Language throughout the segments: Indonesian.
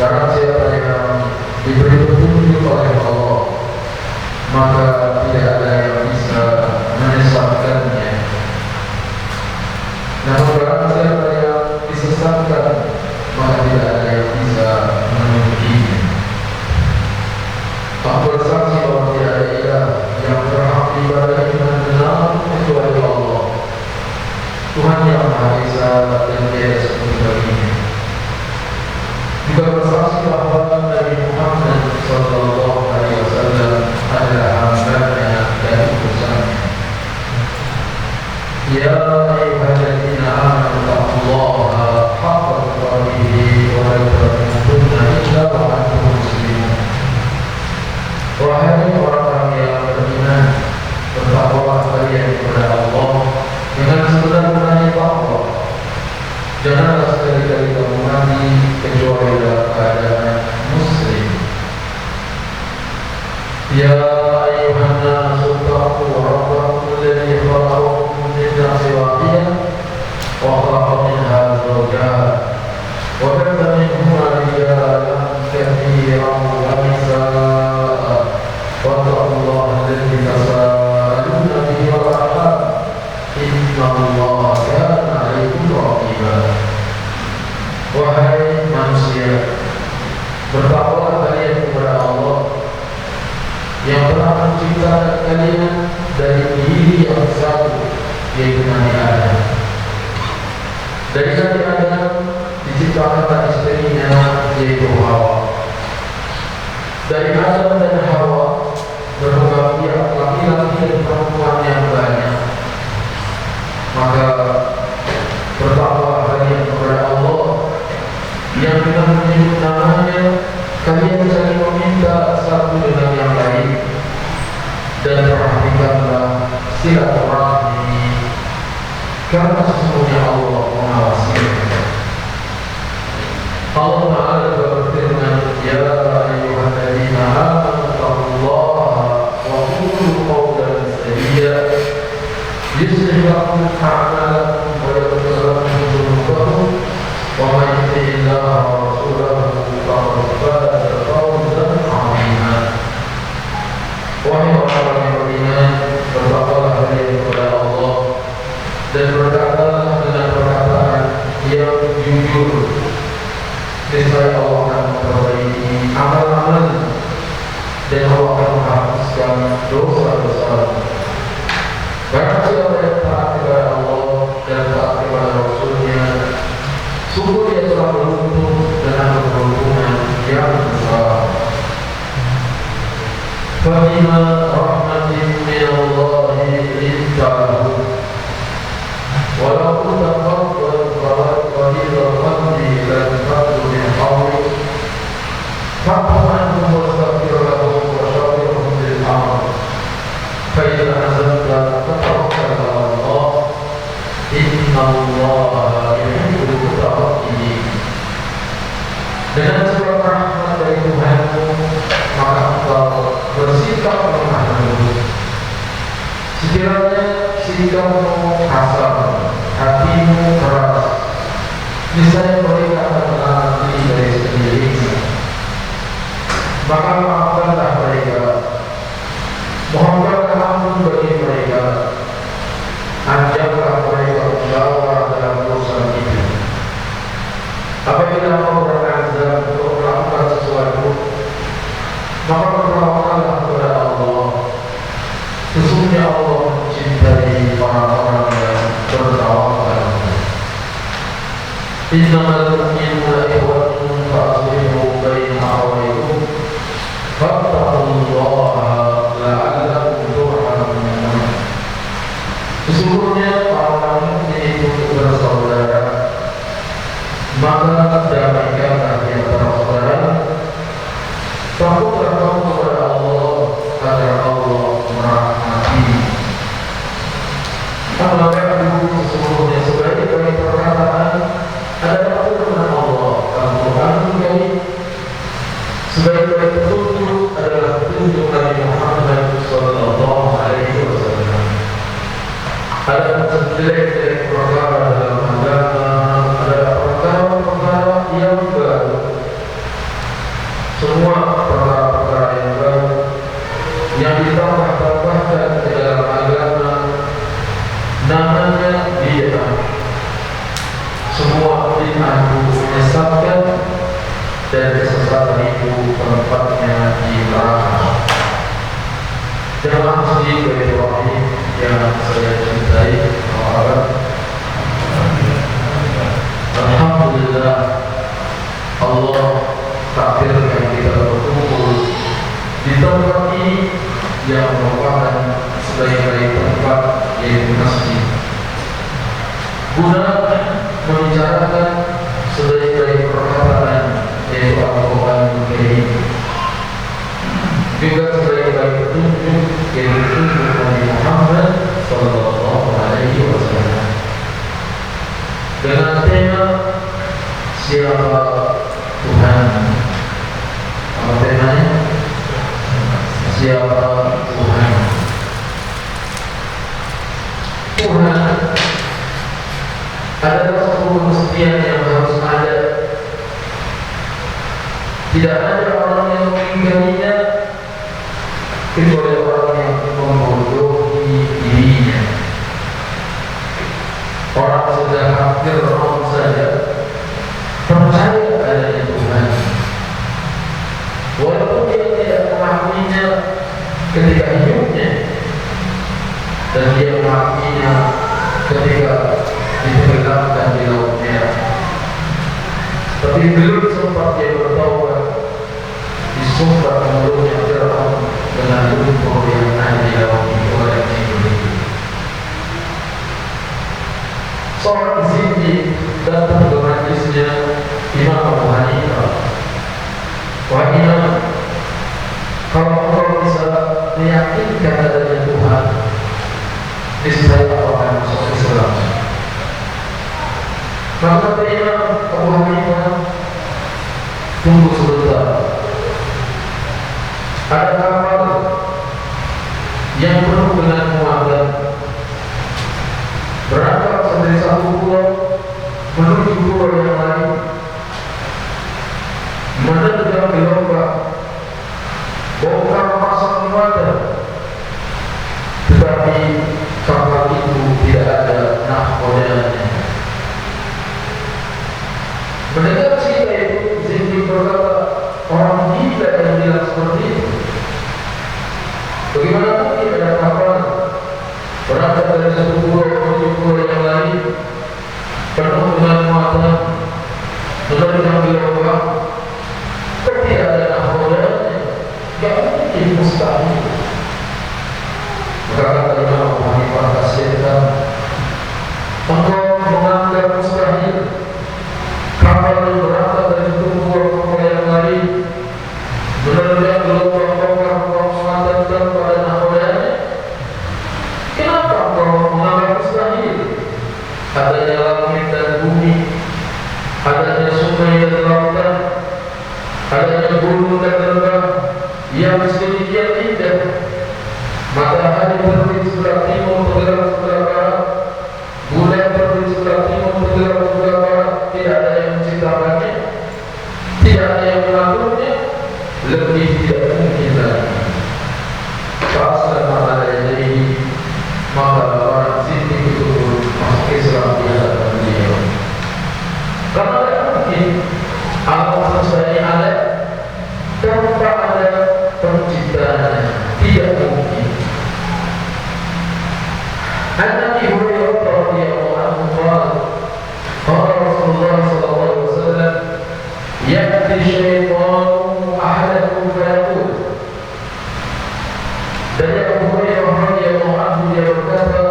Barang siapa yang diberi petunjuk oleh Allah, maka tidak ada yang bisa menyesatkannya. Namun barang siapa yang disesatkan, maka tidak ada yang bisa menunjukinya. Aku bersaksi bahwa tidak ada ilah yang berhak diibadahi dengan benar kecuali Allah, Tuhan yang Maha Esa dan tiada sekutu baginya. Juga bersaksi bahwa Nabi Muhammad sallallahu alaihi wasallam adalah hamba-Nya dan utusannya. Ya ayyuhalladzina amanu taqullaha haqqa tuqatih wa la tamutunna illa wa antum muslimun. Wahai orang-orang yang beriman, bertakwalah kalian kepada Allah dengan sebenar-benarnya takwa. Janganlah sekali-kali kamu mati kecuali dalam keadaan muslim. Ya ayyuhan nasu taqu rabbakum alladzi khalaqakum min nafsin wahidah wa khalaqa minha zawjaha wa ba'atha minhuma rijalan katsiran wa nisaa'a wattaqullaha alladzi tasaaluna bihi wal arham innallaha kana 'alaykum raqiba. Wahai manusia, bertakwalah kalian kepada Allah yang telah menciptakan kalian dari diri yang satu, yaitu Nabi Adam. Dari Nabi Adam diciptakan istrinya, yaitu Hawa. Dari Adam dan Hawa berkembang biak laki-laki dan perempuan yang banyak. Maka bertakwalah kalian kepada Allah yang dengan menyebut namanya kalian saling meminta satu dengan yang lain, dan perhatikanlah silaturahmi karena sesungguhnya Allah mengawasinya. Allah Ta'ala berfirman, Ya ayyuhalladzina amanu taqullaha wa qulu qawlan sadida yuslih lakum a'malakum wa yaghfir lakum dhunubakum wa man yuti'illaha wa rasulahu faqad faza fawzan 'azima. Wahai orang-orang yang beriman, bertakwalah kalian kepada Allah dan berkatalah dengan perkataan yang jujur. Niscaya Allah akan memperbaiki amal-amal dan Allah akan menghapuskan dosa-dosa. Barang siapa yang taat kepada Allah dan taat kepada Rasulnya, sungguh dia telah beruntung dengan keberuntungan yang besar. Fabima rahmatin minallahi linta lahum walau kunta fadlan ghalidhal qalbi lanfaddu min hawlik fa'fu anhum wastaghfir lahum wa shawirhum fil amr fa idza azamta fatawakkal 'ala Allah innallaha yuhibbul mutawakkilin. Dengan segala rahmat dari Tuhanmu, maka engkau bersikap lemah lembut. Sekiranya sikapmu kasar, hatimu keras, niscaya mereka akan menanti dari sendirinya. Maka maafkanlah mereka, mohonkanlah ampun bagi mereka, ajaklah mereka musyawarah dalam urusan itu. Apabila kau berazam untuk melakukan sesuatu, maka bertawakallah kepada Allah. Sesungguhnya Allah mencintai orang-orang yang bertawakal. Innamal mu'minuna ikhwatun fa'aslihu baina akhawaykum fattaqullaha la'allakum turhamun. Sesungguhnya orang mukmin itu bersaudara, maka damaikanlah di antara saudara. Takutlah kamu kepada Allah agar Allah merahmati. Amma ba'du, sesungguhnya sebaik-baik perkataan adalah firman Allah Al-Quran Al-Karim. Sebaik-baik petunjuk adalah petunjuk Nabi Muhammad sallallahu alaihi wasallam. Ada jelek-jelek perkara dalam agama adalah perkara-perkara yang baru sesaat itu tempatnya di neraka. Jemaah masjid Baitur Rahim yang saya cintai, alhamdulillah Allah takdirkan kita berkumpul di tempat ini yang merupakan sebaik-baik tempat, yaitu masjid, guna membicarakan sebaik-baik perkataan, yaitu Al-Quranul Karim, juga sebaik-baik petunjuk, yaitu petunjuk Nabi Muhammad Sallallahu Alaihi Wasallam, dengan tema siapa Tuhan. Apa temanya? Siapa Tuhan? Tuhan adalah satu kemestian yang harus ada. Tidak ada orang yang mengingkarinya kecuali orang yang membodohi dirinya. Orang sudah hampir orang saja percaya adanya Tuhan, walaupun dia tidak mengakuinya ketika hidupnya, dan dia mengakuinya ketika ditenggelamkan di laut merah. Tapi belum sempat dia bertaubat, disumbat mulutnya Fir'aun dengan lumpur yang ada di laut itu oleh Jibril. Seorang zindik datang ke majlisnya Imam Abu Hanifah. Wahai Imam, kalau engkau bisa meyakinkan adanya Tuhan, niscaya kau akan masuk Islam. Maka kata Imam Abu Hanifah, tunggu sebentar. Ada kapal yang penuh dengan muatan, berangkat dari satu pulau menuju pulau yang lain, menerjang gelombang, bongkar pasang muatan, tetapi kapal itu tidak ada nahkodanya. Mendengar cerita itu, Zindik berkata, orang gila yang bilang seperti itu. Bagaimana mungkin ada kapal berangkat dari satu pulau menuju pulau yang lain, penuh dengan muatan, menerjang gelombang, tidak ada nahkodanya? Tidak mungkin, mustahil. Maka kata Imam Abu Hanifah, kasihan, engkau menganggap mustahil kapal yang berangkat dari satu pulau ke pulau yang lain, menerjang gelombang, bongkar muatan tanpa ada nahkodanya. Kenapa engkau menganggap mustahil? Adanya langit dan bumi, adanya sungai dan lautan, adanya gunung dan lembah yang sedemikian indah, matahari terbit sebelah timur, tenggelam sebelah barat, bulan terbit sebelah timur, tenggelam sebelah barat. Tidak ada yang menciptakannya, tidak ada yang mengaturnya, lebih tidak mungkin lagi. Pasal ada yang jadi, maka orang Zindik itu masuk Islam di hadapan beliau. Karena tidak mungkin alam semesta ini ada tanpa ada penciptanya, tidak mungkin. An-Nabi Hurairah radhiyallahu anhu qala Rasulullah sallallahu alaihi wasallam, ya'ti syaitanu ahadakum fayaqul. Dari Abu Hurairah radhiyallahu anhu dia berkata,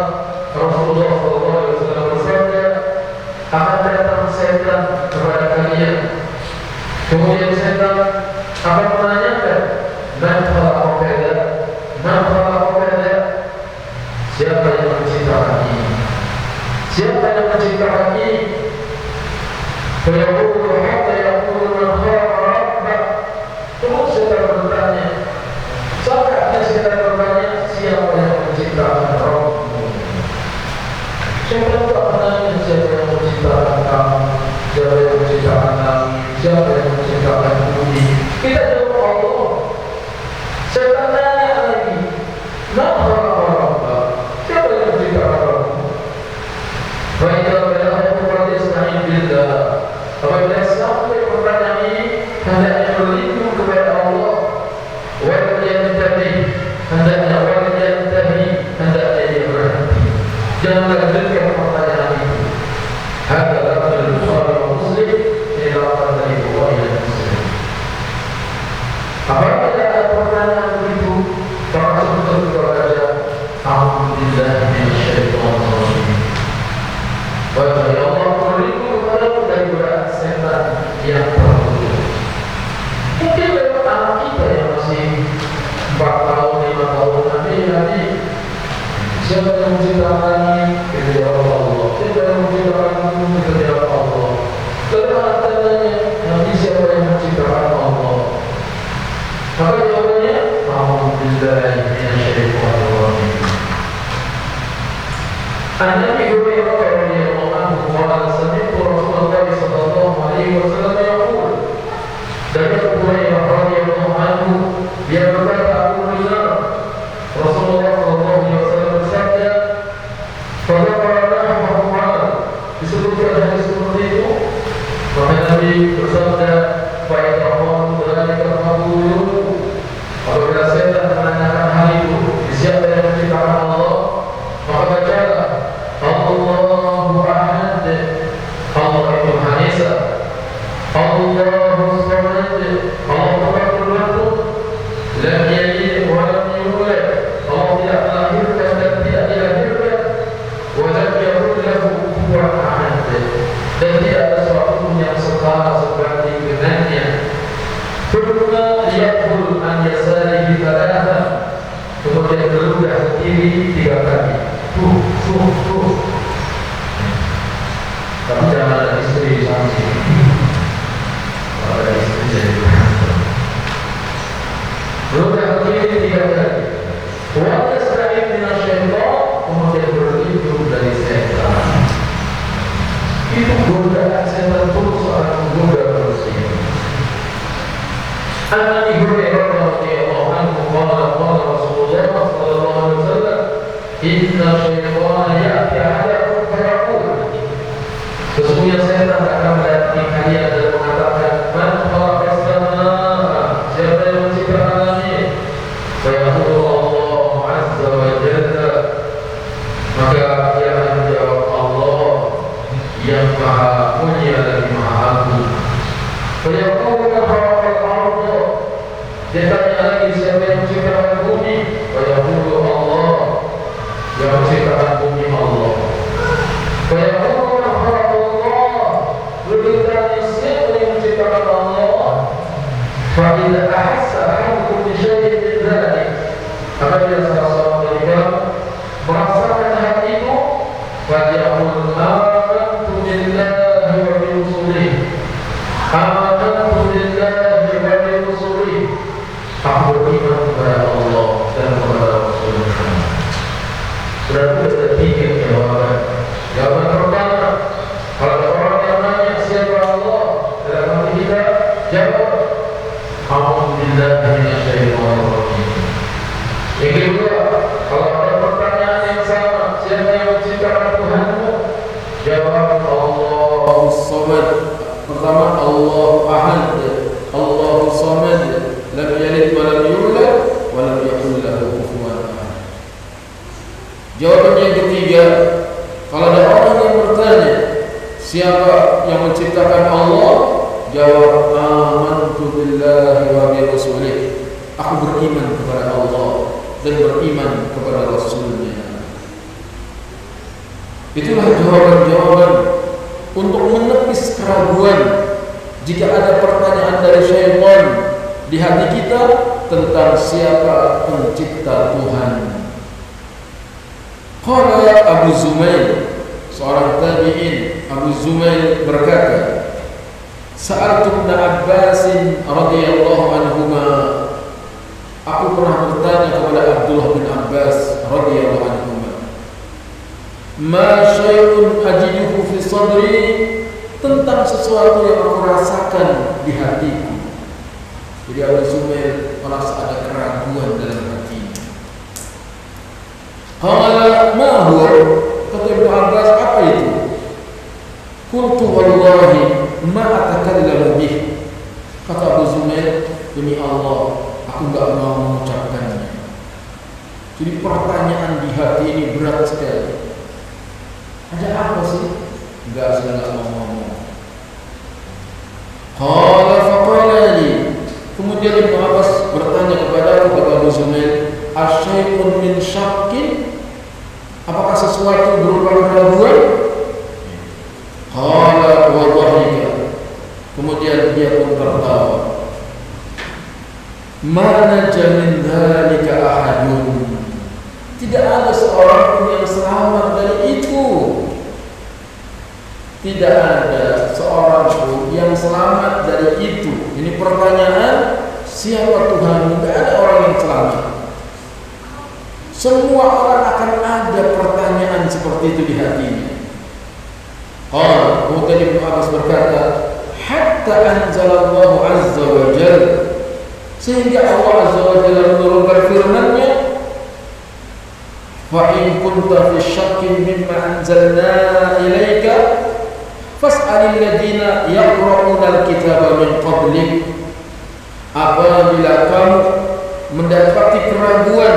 Rasulullah sallallahu alaihi wasallam bersabda, akan datang setan kepada kalian. Kemudian setan akan menanyakan, man khalaqa kadza, man khalaqa kadza, siapa yang menciptakan ini? Siapa yang menciptakan ini? Fayaqulu hatta yaqulu man khalaqa rabbak. Terus setan bertanya, sampai setan bertanya, siapa yang menciptakan Rabbmu? Setan tak menanya siapa yang menciptakan kamu, siapa yang menciptakan langit, siapa yang menciptakan bumi. Kita jauh berlindung kepada Allah. Wal yantahi, hendaknya hendaknya dia berhenti. Jangan lanjutkan pertanyaan itu. Hadza lafzul Bukhari wa Muslim, ini lafaz dari Bukhari dan Muslim. Apabila ada pertanyaan begitu, maka betul kepada Alhamdulillah minasyaitonir rajim. Wahai Allah, berlindung kepadamu dari godaan setan yang terkutuk. Mungkin lewat anak kita yang masih 4 tahun, 5 tahun nanti siapa yang menciptakan ini? Kita jawab Allah. Siapa yang menciptakan itu? Kita jawab Allah. Lalu anak tanya, nanti siapa yang menciptakan Allah? Maka jawabannya, Alhamdulillah minasyaitonir rajim. An-Nabi Hurairah radhiyallahu anhu qala sami'tu Rasulullah sallallahu alaihi wasallam yaqul. Dari Abu Hurairah radhiyallahu anhu dia berkata, aku mendengar Rasulullah sallallahu alaihi wasallam bersabda, "Pada para Muhammad disebutkan hadis seperti itu." Maka Nabi bersabda, "Fa'idahum dzalika faqulu." Apabila setan menanyakan hal itu, siapa yang menciptakan Allah? Maka bacalah Allahu Ahad, Allah itu Maha Esa. Allahu Samad, Allah Tuhan berbentuk. Lam yalid wa lam yulad, Allah tidak melahirkan dan tidak dilahirkan. Wa lam yakul lahu kufuwan ahad, dan tidak ada sesuatu yang setara sebanding dengannya. Thumma yaqul an yasarihi thalatha, kemudian berludah ke kiri 3 kali. Tapi jangan ada istri sanksi. Kalau ada istri jadi berludah ke kiri 3 kali. Wa yasta'id minasyaitan, kemudian berlindung dari setan. Itu godaan setan terus akan menggoda manusia. An-Nabi Hurairah radhiyallahu anhu qala Rasulullah sallallahu alaihi wasallam, "Inna syaitana ya'ti 'alaikum fayaqul." Sesungguhnya setan akan mendatangi kalian dan mengatakan, "Man khalaqas samaa?" Siapa yang menciptakan langit? Fayaqulu Allah azza wa jalla. Maka dia akan menjawab, Allah yang Maha Mulia dan Maha Agung. Fayaqulu man khalaqal arda? Dia tanya lagi, siapa yang menciptakan bumi? Fayaqulu Allah, yang menciptakan bumi Allah. Fayaqulu man khalaqallah? Bertanya, siapa yang menciptakan Allah? Fa idza ahassa ahadukum bi syai'in min dzalik, apabila salah seorang dari kamu merasakan hal itu, fayaqul amantu billahi wa bi rusulihi. Amantu billahi wa bi rusulihi. Aku beriman kepada Allah dan kepada Rasulnya. Berarti ada 3 jawaban. Jawaban pertama, kalau ada orang yang nanya siapa Allah, dalam hati kita jawab Alhamdulillah minasyaitonir rajim. Yang kedua, kalau ada pertanyaan yang sama, siapa yang menciptakan Tuhanmu? Jawab Allahu Samad. Pertama, Allahu Ahad, Allahu Samad, lam yalid wa lam yulad wa lam yakul lahu kufuwan ahad. Jawaban yang ketiga, kalau ada orang yang bertanya siapa yang menciptakan Allah, jawab amantu billahi wa bi rasulih. Aku beriman kepada Allah dan beriman kepada Rasulnya. Itulah jawaban-jawaban untuk menepis keraguan jika ada pertanyaan dari syaitan di hati kita tentang siapa pencipta Tuhan. Qala Abu Zumail, seorang tabi'in, Abu Zumail berkata, Sa'altu Ibn Abbas radhiyallahu anhuma, aku pernah bertanya kepada Abdullah bin Abbas radhiyallahu anhuma, ma syai'un ajiduhu fi sadri, tentang sesuatu yang aku rasakan di hatiku. Jadi Abu Zumail merasa ada keraguan dalam hatinya. Qala ma huwa, kata Ibn Abbas, apa itu? Qultu wallahi ma atakallamu bih, kata Abu Zumail, demi Allah aku nggak mau mengucapkannya. Jadi pertanyaan di hati ini berat sekali. Ada apa sih? Enggak, saya nggak mau ngomong. Qala faqala li. Kemudian Ibnu Abbas bertanya kepada Abu Zumail, asyai'un min syakkin? Apakah sesuatu berupa keraguan? Qala wa dhahika. Kemudian dia pun tertawa. Ma naja min dzalika ahadun. Tidak ada seorang pun yang selamat dari itu. Tidak ada seorang pun yang selamat dari itu. Ini pertanyaan, siapa Tuhan? Tidak ada orang yang selamat. Semua orang akan ada pertanyaan seperti itu di hatinya. Kemudian Ibnu Abbas berkata, hatta anzalallahu azza wa jalla, sehingga Allah azza wa jalla menurunkan firman-Nya, fa in kunta fi syakkin mimma anzalna ilaika fas'alil ladzina yaqra'una al-kitaba min qablik. Apabila kamu mendapati keraguan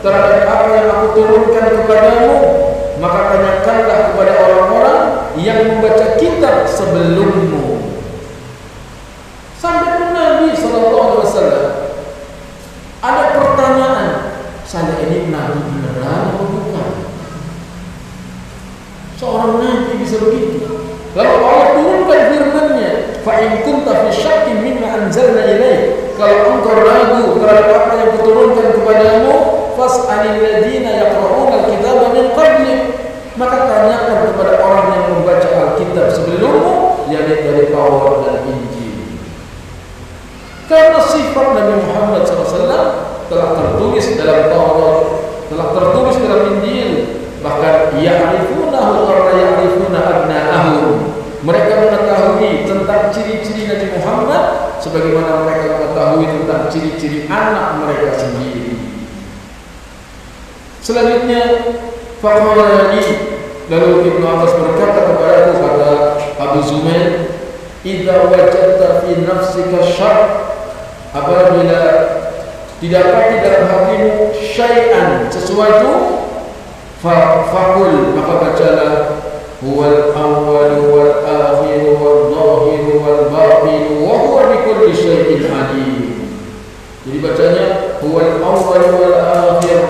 terhadap apa yang aku turunkan kepadamu, maka tanyakanlah kepada orang-orang yang membaca kitab sebelummu. Sampai Nabi sallallahu alaihi wasallam ada pertanyaan, saya ini nabi beneran atau bukan? Seorang nabi bisa begitu. Lalu Allah turunkan firman-Nya, fa in kunta fi syakkin mimma anzalna ilaik, kalau engkau ragu terhadap apa yang kuturunkan kepadamu, fas'alil ladzina yaqra'una al-kitaba min qablik, maka tanyakan kepada orang yang membaca Alkitab sebelummu, yakni dari Taurat dan Injil. Karena sifat Nabi Muhammad SAW telah tertulis dalam Taurat, telah tertulis dalam Injil, bahkan ya'rifunahu karena ya'rifuna abna'ahum. Mereka mengetahui tentang ciri-ciri Nabi Muhammad sebagaimana mereka mengetahui tentang ciri-ciri anak mereka sendiri. Selanjutnya, faqala li, lalu Ibnu Abbas berkata kepadaku, kata Abu Zumail, idza wajadta fi nafsika syarr, apabila didapati dalam hatimu syai'an, sesuatu, faqul, maka bacalah, huwal awwal wal akhir wal zahir wal batin wa huwa bikulli syai'in alim. Jadi bacanya huwal awwal wal akhir,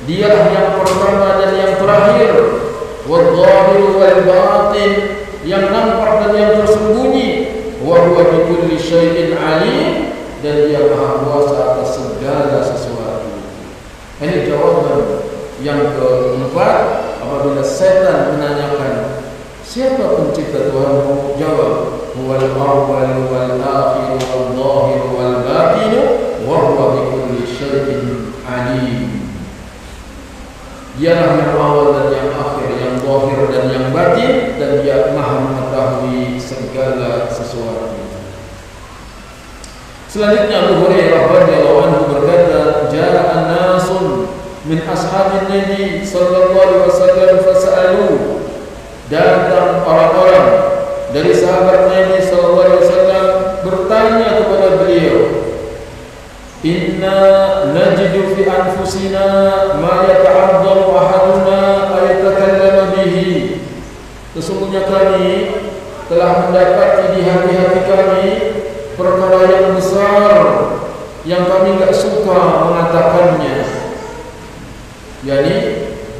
dialah yang pertama dan yang terakhir, wal zahir wal batin, yang nampak dan yang tersembunyi, wa huwa bikulli syai'in alim, dan dia maha kuasa atas segala sesuatu. Ini jawaban yang keempat. Apabila setan menanyakan, siapa pencipta Tuhanmu? Jawab, huwal awwal wal akhir wal zahir wal batin wa huwa bikulli syai'in alim. Dialah yang awal dan yang akhir, yang zahir dan yang batin, dan dia maha mengetahui segala sesuatu. Selanjutnya Abu Hurairah radhiyallahu anhu berkata, jaa'a nasun min ashabin Nabi sallallahu alaihi wasallam fas'alu, datang orang-orang dari sahabat Nabi sallallahu alaihi wasallam bertanya kepada beliau, inna najidu fi anfusina ma yata'addamu ahaduna ayatakallama bihi, sesungguhnya kami telah mendapati di hati-hati kami perkara yang besar yang kami enggak suka mengatakannya. Yani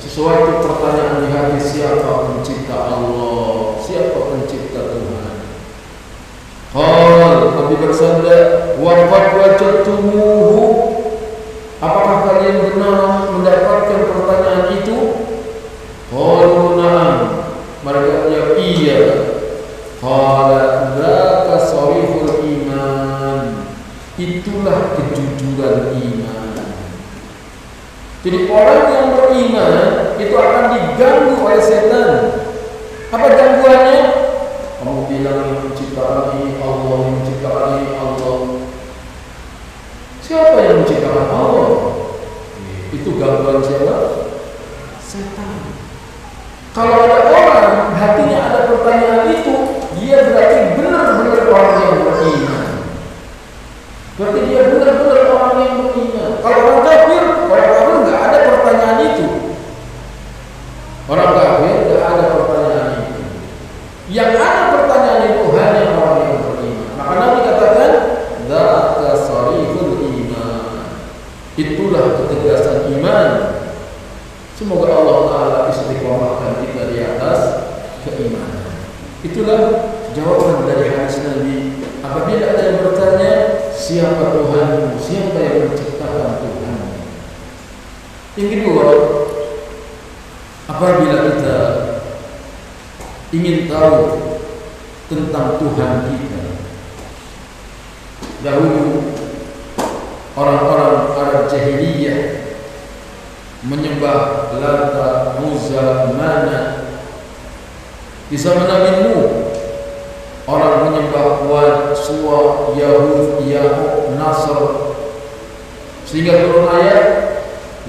sesuatu pertanyaan di hati, siapa pencipta Allah, siapa pencipta Tuhan. Nabi bersabda, wa qad wajadtumuhu, apakah kalian benar mendapatkan pertanyaan itu? Qalu na'am, mereka jawab iya. Qala dzaka sharihul iman, itulah kejujuran iman. Jadi orang yang beriman itu akan diganggu oleh setan. Apa gangguannya? Kamu bilang yang menciptakan ini Allah, yang menciptakan ini Allah. Siapa yang menciptakan Allah? Itu gangguan siapa? Setan. Kalau ada orang hatinya ada pertanyaan itu, dia berarti benar-benar orang yang beriman. Berarti dia benar-benar orang yang beriman. Kalau orang kafir nggak ada pertanyaan itu. Orang kafir nggak ada pertanyaan itu. Yang ada pertanyaan itu hanya orang yang beriman. Maka Nabi katakan, dzaka sarihul iman. Itulah ketegasan iman. Semoga Allah Ta'ala istiqomahkan kita di atas keimanan. Itulah jawaban dari hadis Nabi. Apabila ada yang bertanya, siapa Tuhanmu? Siapa yang menciptakan Tuhan? Yang kedua, apabila kita ingin tahu tentang Tuhan kita, dahulu orang-orang Arab jahiliyah menyembah Lata, Uzza, Manat. Di zaman Nabi Nuh, orang menyembah Wad, Suwa, Yahud, Ya'uq, Nasr, sehingga turun ayat,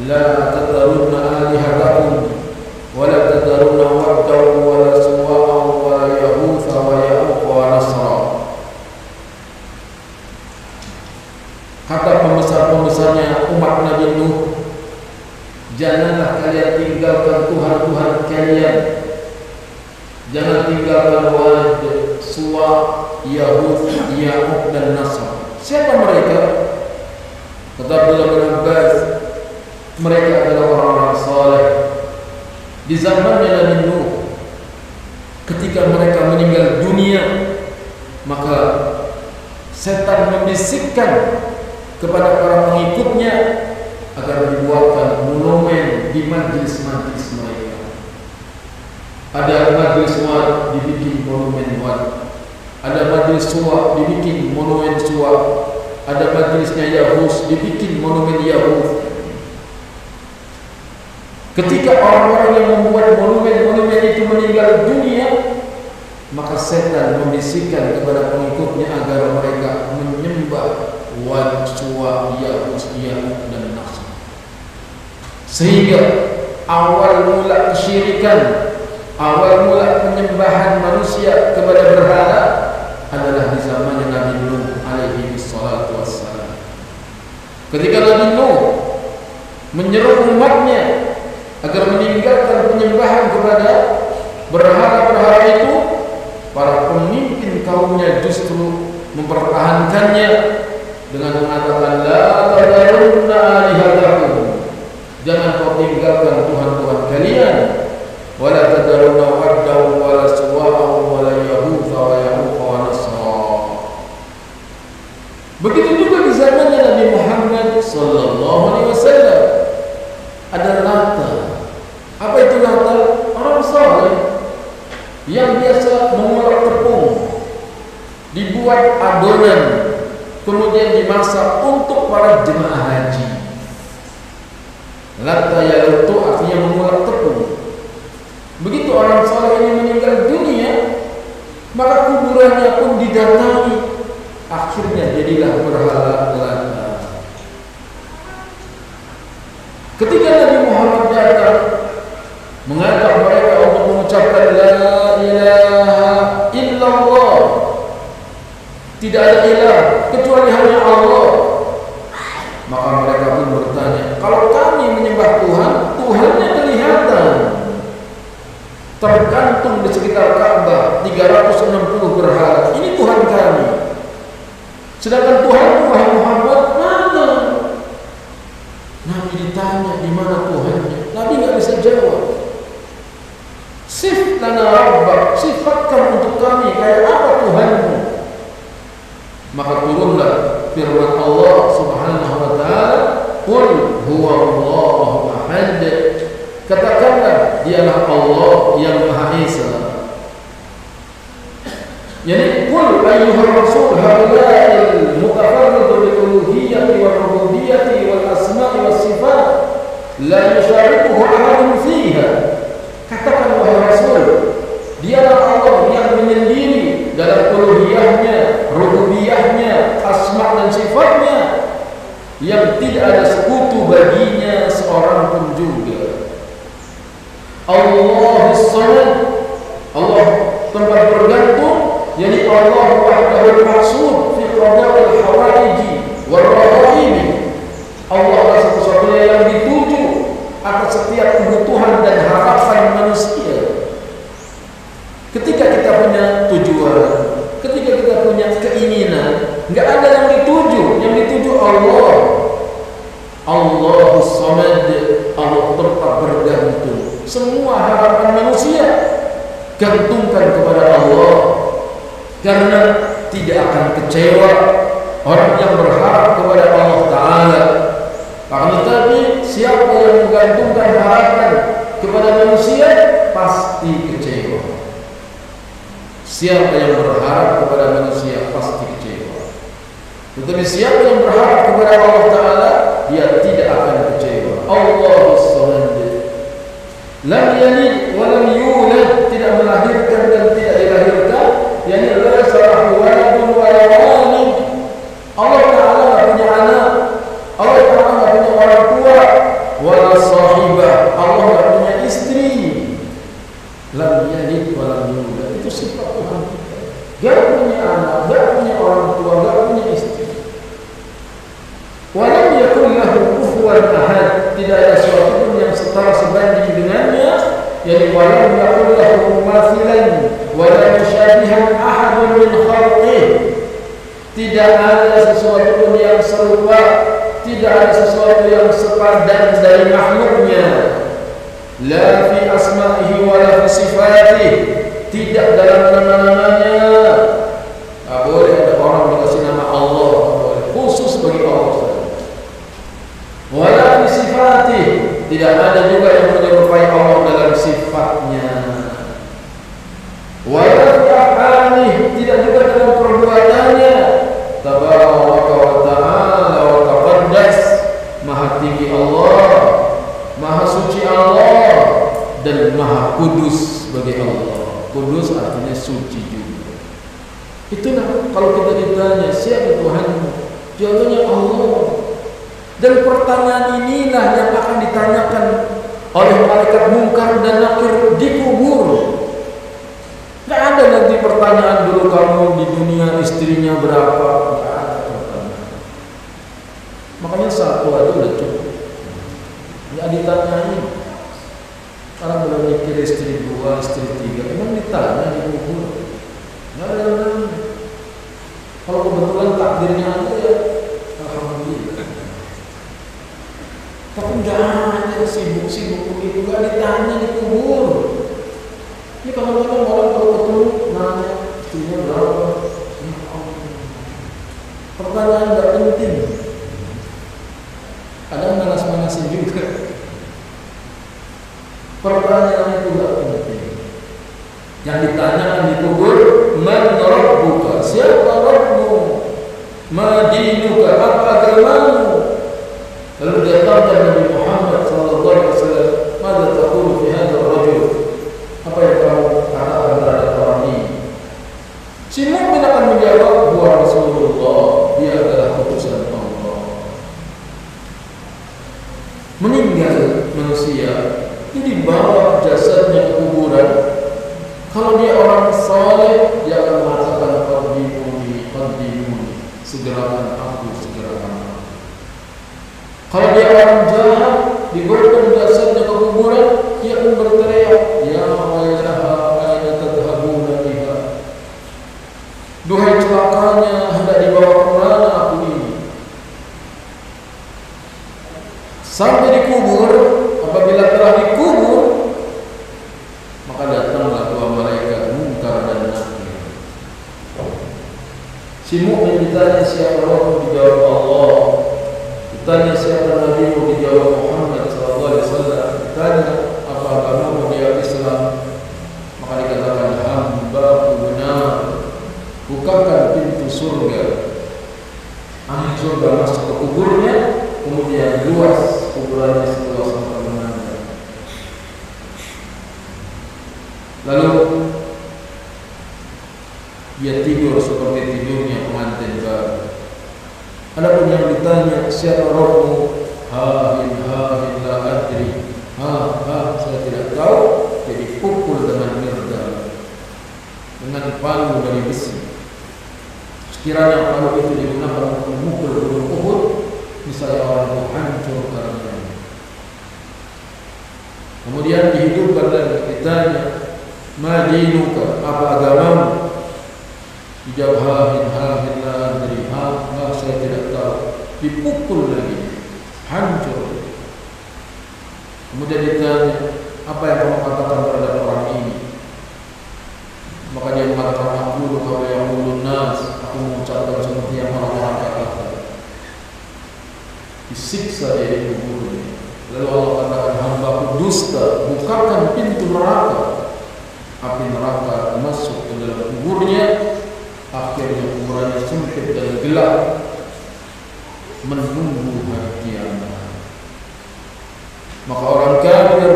la tadarunna alihatakum wa la tadarunna waddaw wa la suwa'a wa la yahutha wa ya'uq wa nasra. Kata pembesar-pembesarnya umat Nabi Nuh, janganlah kalian tinggalkan Tuhan-Tuhan kalian. Jangan tinggalkan Wad, Suwa, Yahud, Ya'uq dan Nasr. Siapa mereka? Kata Abdullah bin Abbas, mereka adalah orang-orang saleh. Di zamannya Nabi Nuh, ketika mereka meninggal dunia, maka setan membisikkan kepada para pengikutnya agar dibuatkan monumen di majlis-majlis mereka. Ada majlis Wad, dibikin monumen Wad. Ada majlis Suwa, dibikin monumen Suwa. Ada majlisnya Yahus, dibikin monumen Yahus. Ketika orang-orang yang membuat monumen-monumen itu meninggal dunia, maka setan membisikkan kepada pengikutnya agar mereka menyembah Wad, Suwa, Yahus, Ya'uq dan Nasr. Sehingga awal mula kesyirikan, awal mula penyembahan manusia kepada berhala adalah di zamannya Nabi Nuh alaihi salatu wassalam. Ketika Nabi Nuh menyeru umatnya agar meninggalkan penyembahan kepada berhala-berhala itu, para pemimpin kaumnya justru mempertahankannya dengan mengatakan, la tadarunna alihatakum, jangan kau tinggalkan Tuhan-Tuhan kalian. Wala tadarunna waddaw wala suwa'a wala yahutha wa ya'uq wa nasra. Begitu juga di zamannya Nabi Muhammad sallallahu alaihi wasallam ada Lata. Apa itu Lata? Orang saleh yang biasa mengulek tepung, dibuat adonan, kemudian dimasak untuk para jemaah haji. Lata yaitu artinya mengulek tepung. Begitu orang saleh ini meninggal dunia, maka kuburannya pun didatangi. Akhirnya jadilah berhala Lata. Ketika Nabi Muhammad datang mengajak mereka untuk mengucapkan la ilaha illallah, tidak ada ilah kecuali hanya Allah, maka mereka pun bertanya, kalau kami menyembah Tuhan, Tuhannya kelihatan, tergantung di sekitar Ka'bah 360 berhala, ini Tuhan kami. Sedangkan Tuhan Muhammad mana? Nabi ditanya di mana Tuhannya, Nabi nggak bisa jawab. Sif lana rabbak, sifatkan untuk kami kayak apa Tuhanmu. Maka turunlah firman Allah Subhanahu wa taala, qul huwallahu ahad, katakanlah dialah Allah yang Maha Esa. Yani qul ayyuhar rasul haula'il mutafarrid bil uluhiyyati wal rububiyyati wal asma'i was sifat la yusyarikuhu ahadun fiha. Katakan wahai Rasul, dialah Allah yang menyendiri dalam uluhiyahnya, rububiyahnya, asma dan sifatnya, yang tidak ada sekutu baginya seorang pun juga. Allahus Samad, Allah tempat bergantung, jadi Allah wahdahul maqsud fi qada'il hawaiji, Allah. Allahus Samad, Allah tempat bergantung. Semua harapan manusia gantungkan kepada Allah, karena tidak akan kecewa orang yang berharap kepada Allah Ta'ala. Akan tetapi siapa yang menggantungkan harapan kepada manusia pasti kecewa. Siapa yang berharap kepada manusia pasti kecewa. Tetapi siapa yang berharap kepada Allah Ta'ala, dia tidak akan kecewa. Allahus Samad, lam yalid wa lam yulad, tidak melahirkan dan tidak dilahirkan. Yani la salahu waladun wa la walid. Allah Ta'ala tidak punya anak, Allah Ta'ala tidak punya orang tua, wala sahibah, Allah tidak punya istri. Lam yalid wa lam yulad, itu sifat Tuhan. Gak punya anak, gak punya orang tua, gak punya istri. Walam yakun lahu kufuwan ahad, tidak ada sesuatu pun yang setara sebanding dengannya. Yani walam yakun lahu mumathilan wala musyabihan ahadun min khalqih, tidak ada sesuatu pun yang serupa, tidak ada sesuatu yang sepadan dari makhluknya. La fi asma'ihi wa la fi sifatih, tidak dalam nama-namanya. Boleh ada orang dikasih nama Allah, boleh khusus bagi Allah. Wala fi sifatih, tidak ada juga yang menyerupai Allah dalam sifatnya. Wala fi af'alih, tidak juga dalam perbuatannya. Tabaraka wa ta'ala wa taqaddas, maha tinggi Allah, maha suci Allah, dan maha kudus bagi Allah. Kudus artinya suci juga. Itulah kalau kita ditanya siapa Tuhanmu, jawabannya Allah. Dan pertanyaan inilah yang akan ditanyakan oleh malaikat Munkar dan Nakir di kubur. Tidak ada nanti pertanyaan dulu kamu di dunia istrinya berapa. Tidak ada pertanyaan. Makanya satu aja udah cukup. Tidak ditanyain. Orang belum mikir istri dua, istri tiga, memang ditanya di kubur. Tidak ada yang nanya. Kalau kebetulan takdirnya ada ya, alhamdulillah. Tapi jangan ada sibuk-sibuk begitu, gak ditanya di kubur. Ini kadang-kadang orang kalau ketemu nanya istrinya berapa. Pertanyaan gak penting. Kadang malas-malasin juga. Pertanyaan itu gak penting. Yang ditanyakan di kubur, man rabbuka, siapa Rabbmu, ma dinuka, apa agamamu. Lalu datangkan Nabi Muhammad SAW, "Mada taqulu fi hadzal rajul?" Apa yang kamu katakan terhadap orang ini? Si mukmin akan menjawab, "Huwa Rasulullah, dia adalah utusan Allah." Meninggal manusia itu dibawa jasadnya ke kuburan. Kalau dia orang saleh, dia akan mengatakan, "Qaddimuni, qaddimuni, segerakan aku, segerakan aku." Kalau dia orang jahat, dibawa jasadnya ke kuburan, dia akan berteriak, "Ya wailaha, aina tadhhabuna biha?" Duhai celakanya, hendak dibawa kemana aku ini? Sampai dikubur, apabila telah dikubur, maka datanglah dua malaikat Munkar dan Nakir. Si mukmin ditanya siapa Rabb, dijawab Allah. Ditanya siapa Nabi, dijawab Muhammad SAW. Ditanya apa agamamu, dia Islam. Maka dikatakan, hamba benar, bukakan pintu surga. Ahli surga masuk ke kuburnya, kemudian luas kuburannya seluas mana-mana. Lalu dia tidur seperti tidurnya pengantin baru. Adapun yang ditanya siapa Rabbmu, hahin la adri, saya tidak tahu. Jadi pukul dengan mirda, dengan palu dari besi. Sekiranya palu itu digunakan untuk memukul gunung Uhud, misalnya orang itu hancur karena. Kemudian dihidupkan dan ditanya, ma dinuka, apa agamamu? Dijawab hahin la adri, saya tidak tahu. dipukul lagi, hancur. Kemudian ditanya, apa yang kamu katakan terhadap orang ini? Maka dia mengatakan, aku kalau yang ulun nas, aku mengucapkan seperti yang orang-orang katakan. Disiksa dia di kuburnya. Lalu Allah katakan, hamba-Ku dusta, bukakan pintu neraka. Api neraka masuk ke dalam kuburnya. Akhirnya kuburannya sempit dan gelap, menunggu hari kiamat. Maka orang kafir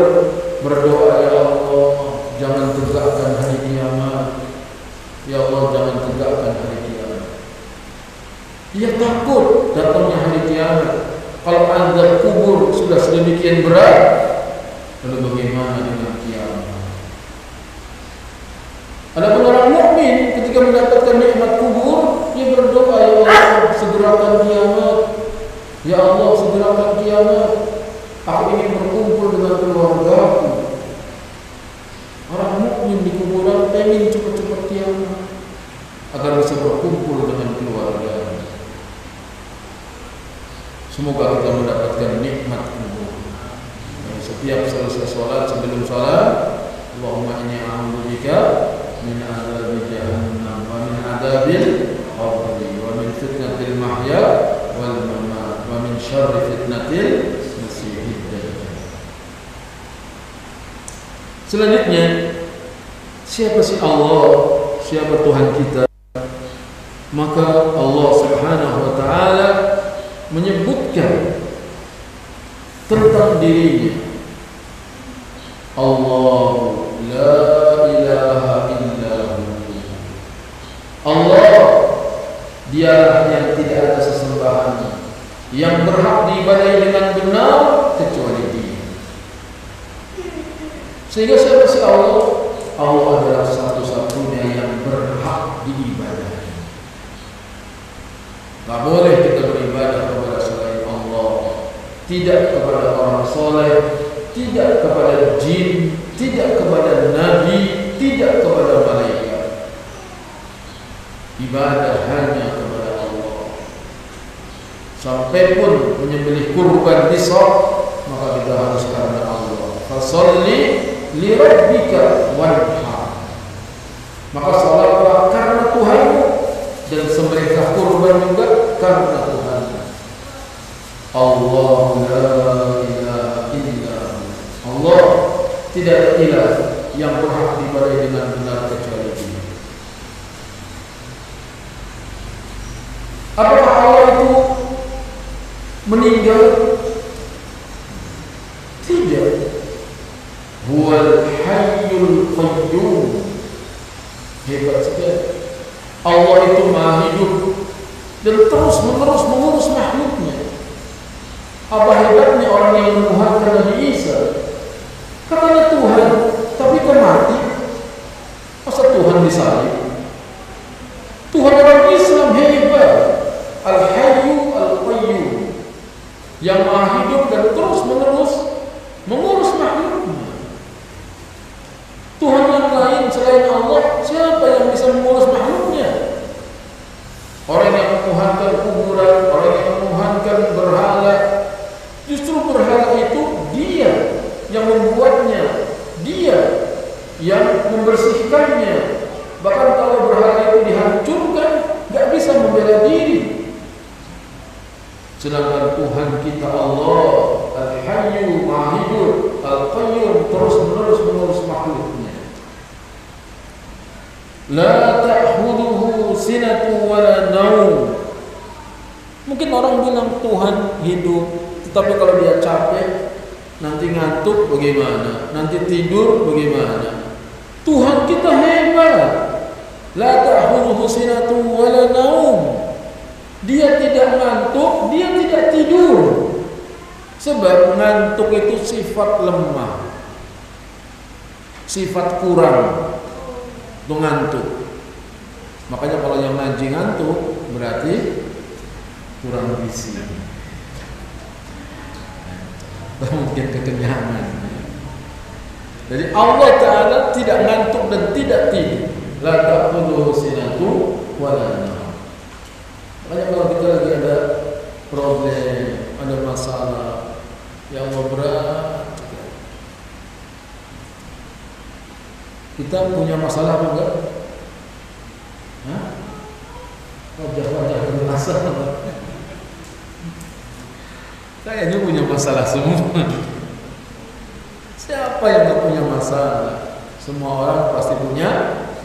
berdoa, ya Allah, jangan tegakkan hari kiamat. Ya Allah, jangan tegakkan hari kiamat. Dia takut datangnya hari kiamat. Kalau azab kubur sudah sedemikian berat, lalu bagaimana dengan kiamat? Adapun orang mukmin ketika mendapatkan nikmat kubur, dia berdoa, ya Allah, segerakan kiamat. Ya Allah, segerakan kiamat. Aku ingin berkumpul dengan keluargaku. Orang mukmin di kuburan ingin cepat-cepat kiamat agar bisa berkumpul dengan keluarga. Semoga kita mendapatkan nikmat kubur. Setiap selesai sholat, sebelum sholat, Allahumma inni a'udzubika min adzabi jahannam wa min adzabil qabri wa min fitnatil mahya wal mamat wa min syarri fitnatil masiihid dajjal. Selanjutnya, siapa sih Allah? Siapa Tuhan kita? Maka Allah Subhanahu wa taala menyebutkan tentang dirinya. Allah la ilaha illahu. Allah, dialah yang tidak ada sesembahan yang berhak diibadahi dengan benar kecuali Dia. Sehingga siapa sih Allah? Allah adalah satu-satunya yang berhak diibadahi. Tak boleh kita beribadah kepada selain Allah, tidak kepada orang soleh, tidak kepada jin, tidak kepada nabi, tidak kepada malaikat. Ibadah hanya kepada Allah. Sampai pun menyembelih kurban nisab, maka kita harus karena Allah. Fasalli li rabbika wanhar. Maka salatlah karena Tuhanmu, dan sembelihlah kurban juga karena Tuhan. Allah la ilaha illallah. Allah, tidak ada ilah yang berhak diibadahi dengan benar kecuali Dia. Apakah Allah itu meninggal? Tidak. Huwal hayyul qayyum. Hebat sekali. Allah itu maha hidup dan terus menerus mengurus makhluknya. Apa hebatnya orang yang menuhankan Nabi Isa? Katanya Tuhan, tapi kok mati? Masa Tuhan disalib? Tuhan orang Islam hebat, Al-Hayyu Al-Qayyum, yang maha hidup dan terus menerus mengurus makhluknya. Tuhan yang lain selain Allah, siapa yang bisa mengurus makhluknya? Orang yang menuhankan kuburan, orang yang menuhankan berhala, justru berhala itu Dia yang membuatnya, Dia yang membersihkannya. Bahkan kalau berhala itu dihancurkan, gak bisa membela diri. Sedangkan Tuhan kita Allah, Al-Hayyu, Maha Hidup, Al-Qayyum, terus menerus mengurus makhluknya. La ta'khuduhu sinatu wala naum. Mungkin orang bilang Tuhan hidup, tetapi kalau dia capek, nanti ngantuk bagaimana? Nanti tidur bagaimana? Tuhan kita hebat. La ta'khuduhu sinatu wala naum. Dia tidak ngantuk, dia tidak tidur. Sebab ngantuk itu sifat lemah, sifat kurang. Itu ngantuk. Makanya kalau yang ngaji ngantuk berarti kurang gizi. Mungkin kekenyangan. Jadi Allah Ta'ala tidak ngantuk dan tidak tidur. La ta'khudhuhu sinatu wa la naum. Makanya kalau kita lagi ada problem, ada masalah, ya Allah berat. Kita punya masalah apa enggak? Hah? Wajah-wajah bermasalah. Kayaknya punya masalah semua. Siapa yang enggak punya masalah? Semua orang pasti punya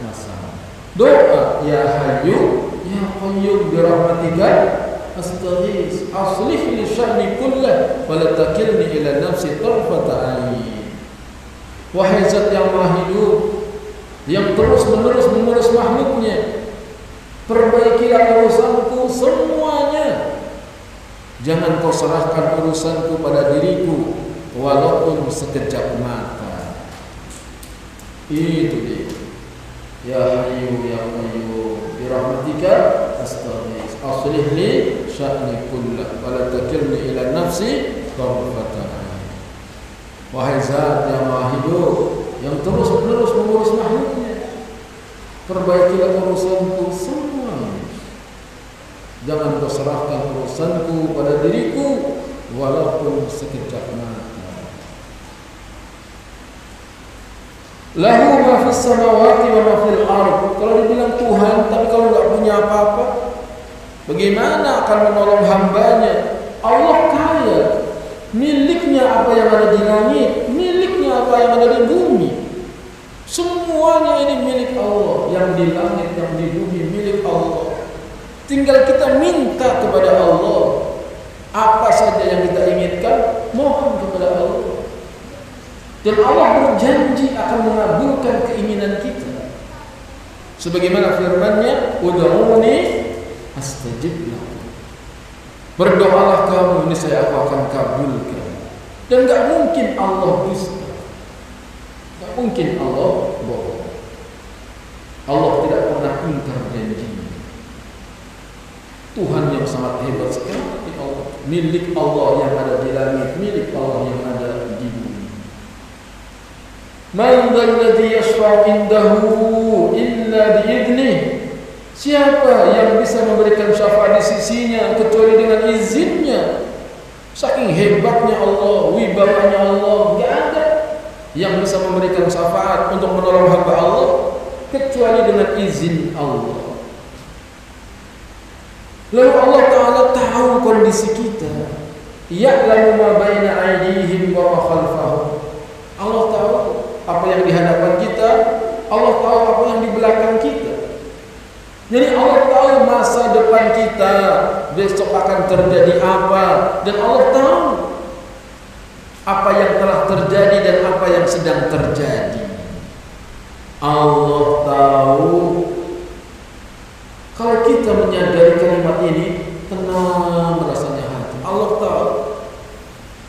masalah. Doa, ya Hayyu ya Qayyum bi rahmatika astaghits aslih li sya'ni kullah wa la takilni ila nafsi tarfata ain. Wahai Zat yang Maha Hidup, yang terus-menerus mengurus makhluknya, perbaikilah urusanku semuanya. Jangan kau serahkan urusanku pada diriku walaupun sekejap mata. Itu dia. Ya Hayyu ya Qayyum bi rahmatika astaghits aslih li sya'ni kullah wa la takilni ila nafsi tarfata ain. Wahai Zat yang Maha Hidup, yang terus-menerus mengurus makhluknya, perbaikilah urusanku semuanya. Jangan kau serahkan urusanku pada diriku walaupun sekejap mata. Lahu ma fis samawati wa ma fil ardh. Kalau dibilang Tuhan tapi kalau enggak punya apa-apa, bagaimana akan menolong hambanya? Allah kaya, miliknya apa yang ada di langit, miliknya apa yang ada di bumi. Semuanya ini milik Allah, yang di langit, yang di bumi milik Allah. Tinggal kita minta kepada Allah. Apa saja yang kita inginkan, mohon kepada Allah. Dan Allah berjanji akan mengabulkan keinginan kita. Sebagaimana firman-Nya, "Ud'uni astajib lakum." Berdoalah kamu, niscaya aku akan kabulkan. Dan enggak mungkin Allah dusta. Enggak mungkin Allah bohong. Allah tidak pernah ingkar janjinya. Tuhan yang sangat hebat sekali Allah. Milik Allah yang ada di langit, milik Allah yang ada di bumi. Man dzalladzi yashfa'u indahu illa bi'idnih. Siapa yang bisa memberikan syafaat di sisinya kecuali dengan izinnya? Saking hebatnya Allah, wibawanya Allah, enggak ada yang bisa memberikan syafaat untuk menolong hamba Allah kecuali dengan izin Allah. Lalu Allah Ta'ala tahu kondisi kita. Ya'lamu ma baina aydihim wa ma khalfahum. Allah tahu apa yang di hadapan kita, Allah tahu apa yang di belakang kita. Jadi Allah tahu masa depan kita, besok akan terjadi apa, dan Allah tahu apa yang telah terjadi dan apa yang sedang terjadi. Allah tahu. Kalau kita menyadari kalimat ini, tenang rasanya hati. Allah tahu.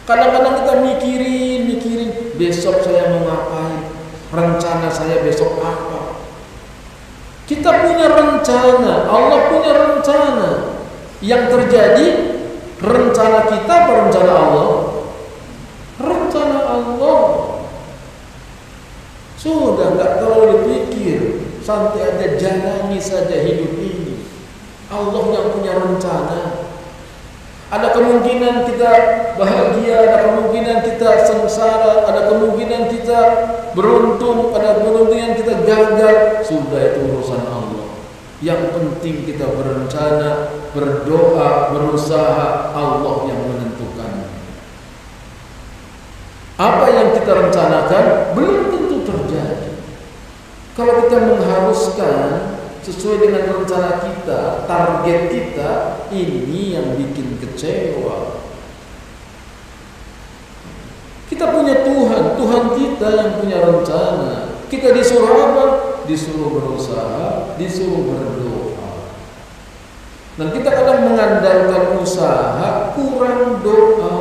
Kadang-kadang kita mikirin, besok saya mau ngapain, rencana saya besok apa. Kita punya rencana, Allah punya rencana. Yang terjadi, rencana kita apa rencana Allah? Rencana Allah. Sudah enggak terlalu dipikir, santai aja, jalani saja hidup ini. Allah yang punya rencana. Ada kemungkinan kita bahagia, ada kemungkinan kita sengsara, ada kemungkinan kita beruntung, ada kemungkinan kita gagal. Sudah, itu urusan Allah. Yang penting kita berencana, berdoa, berusaha, Allah yang menentukan. Apa yang kita rencanakan belum tentu terjadi. Kalau kita mengharuskan sesuai dengan rencana kita, target kita, ini yang bikin kecewa. Kita punya Tuhan, Tuhan kita yang punya rencana. Kita disuruh apa? Disuruh berusaha, disuruh berdoa. Dan kita kadang mengandalkan usaha, kurang doa.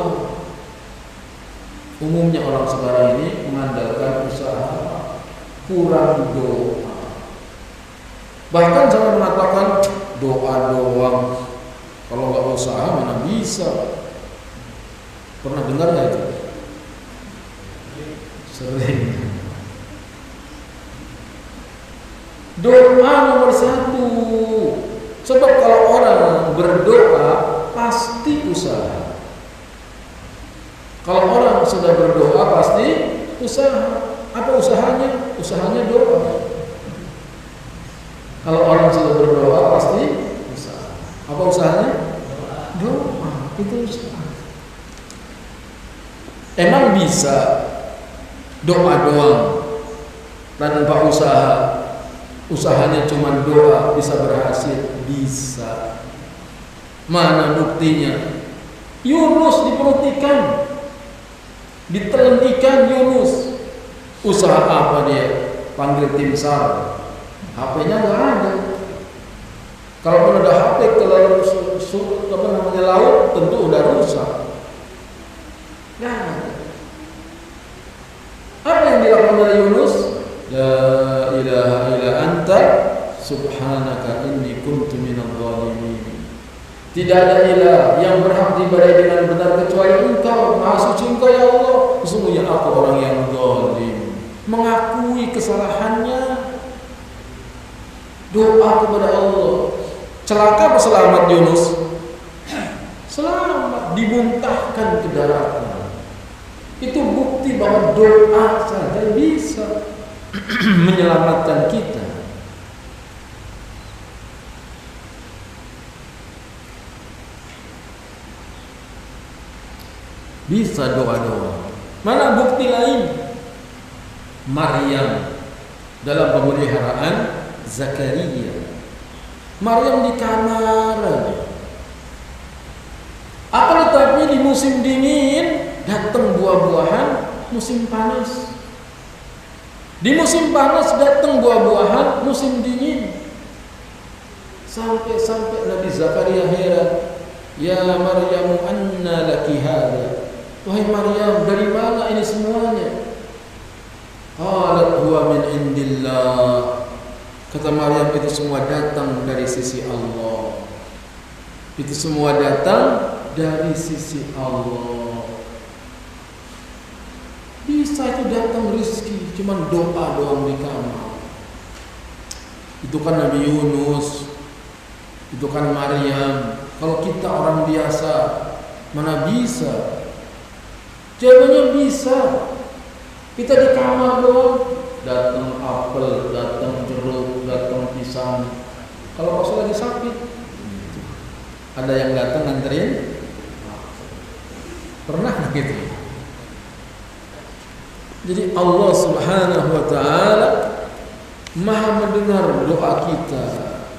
Umumnya orang sekarang ini mengandalkan usaha, kurang doa. Bahkan saya mengatakan doa doang, kalau nggak usaha mana bisa. Pernah dengar nggak itu? Sering. Doa nomor satu. Sebab kalau orang berdoa pasti usaha. Kalau orang sudah berdoa pasti usaha. Apa usahanya? Usahanya doa. Kalau orang sudah berdoa pasti usaha. Apa usahanya? Doa. Itu usaha. Emang bisa doa doang tanpa usaha? Usahanya cuma doa bisa berhasil? Bisa. Mana buktinya? Yunus di perut ikan, ditelan ikan Yunus. Usaha apa dia? Panggil tim SAR. HP-nya nggak ada. Kalau ada HP ke laut, tentu udah rusak. Nah, apa yang dilakukan oleh Yunus? La ilaha illa anta subhanaka inni kuntu minadh dhalimin. Tidak ada ilah yang berhak diibadahi dengan benar kecuali Engkau. Maha suci Engkau ya Allah. Sesungguhnya aku orang yang zalim. Mengakui kesalahannya, doa kepada Allah. Celaka apa selamat Yunus? Selamat, dimuntahkan ke daratan. Itu bukti bahwa doa saja bisa menyelamatkan kita. Bisa doa-doa. Mana bukti lain? Maryam dalam pemeliharaan Zakaria. Maryam di kamar. Akan tetapi di musim dingin datang buah-buahan musim panas. Di musim panas datang buah-buahan musim dingin. Sampai Nabi Zakaria heran. Ya Maryam, anna laki hada? Wahai Maryam, dari mana ini semuanya? Qalat huwa min indillah. Kata Maryam, itu semua datang dari sisi Allah. Itu semua datang dari sisi Allah. Bisa itu datang rezeki, cuman doa doang di kamar. Itu kan Nabi Yunus, itu kan Maryam. Kalau kita orang biasa, mana bisa? Jawabannya bisa. Kita di kamar doang, datang apel, datang jeruk, datang pisang. Kalau pas lagi sakit, ada yang datang nganterin. Pernah gitu? Jadi Allah Subhanahu wa taala Maha mendengar doa kita.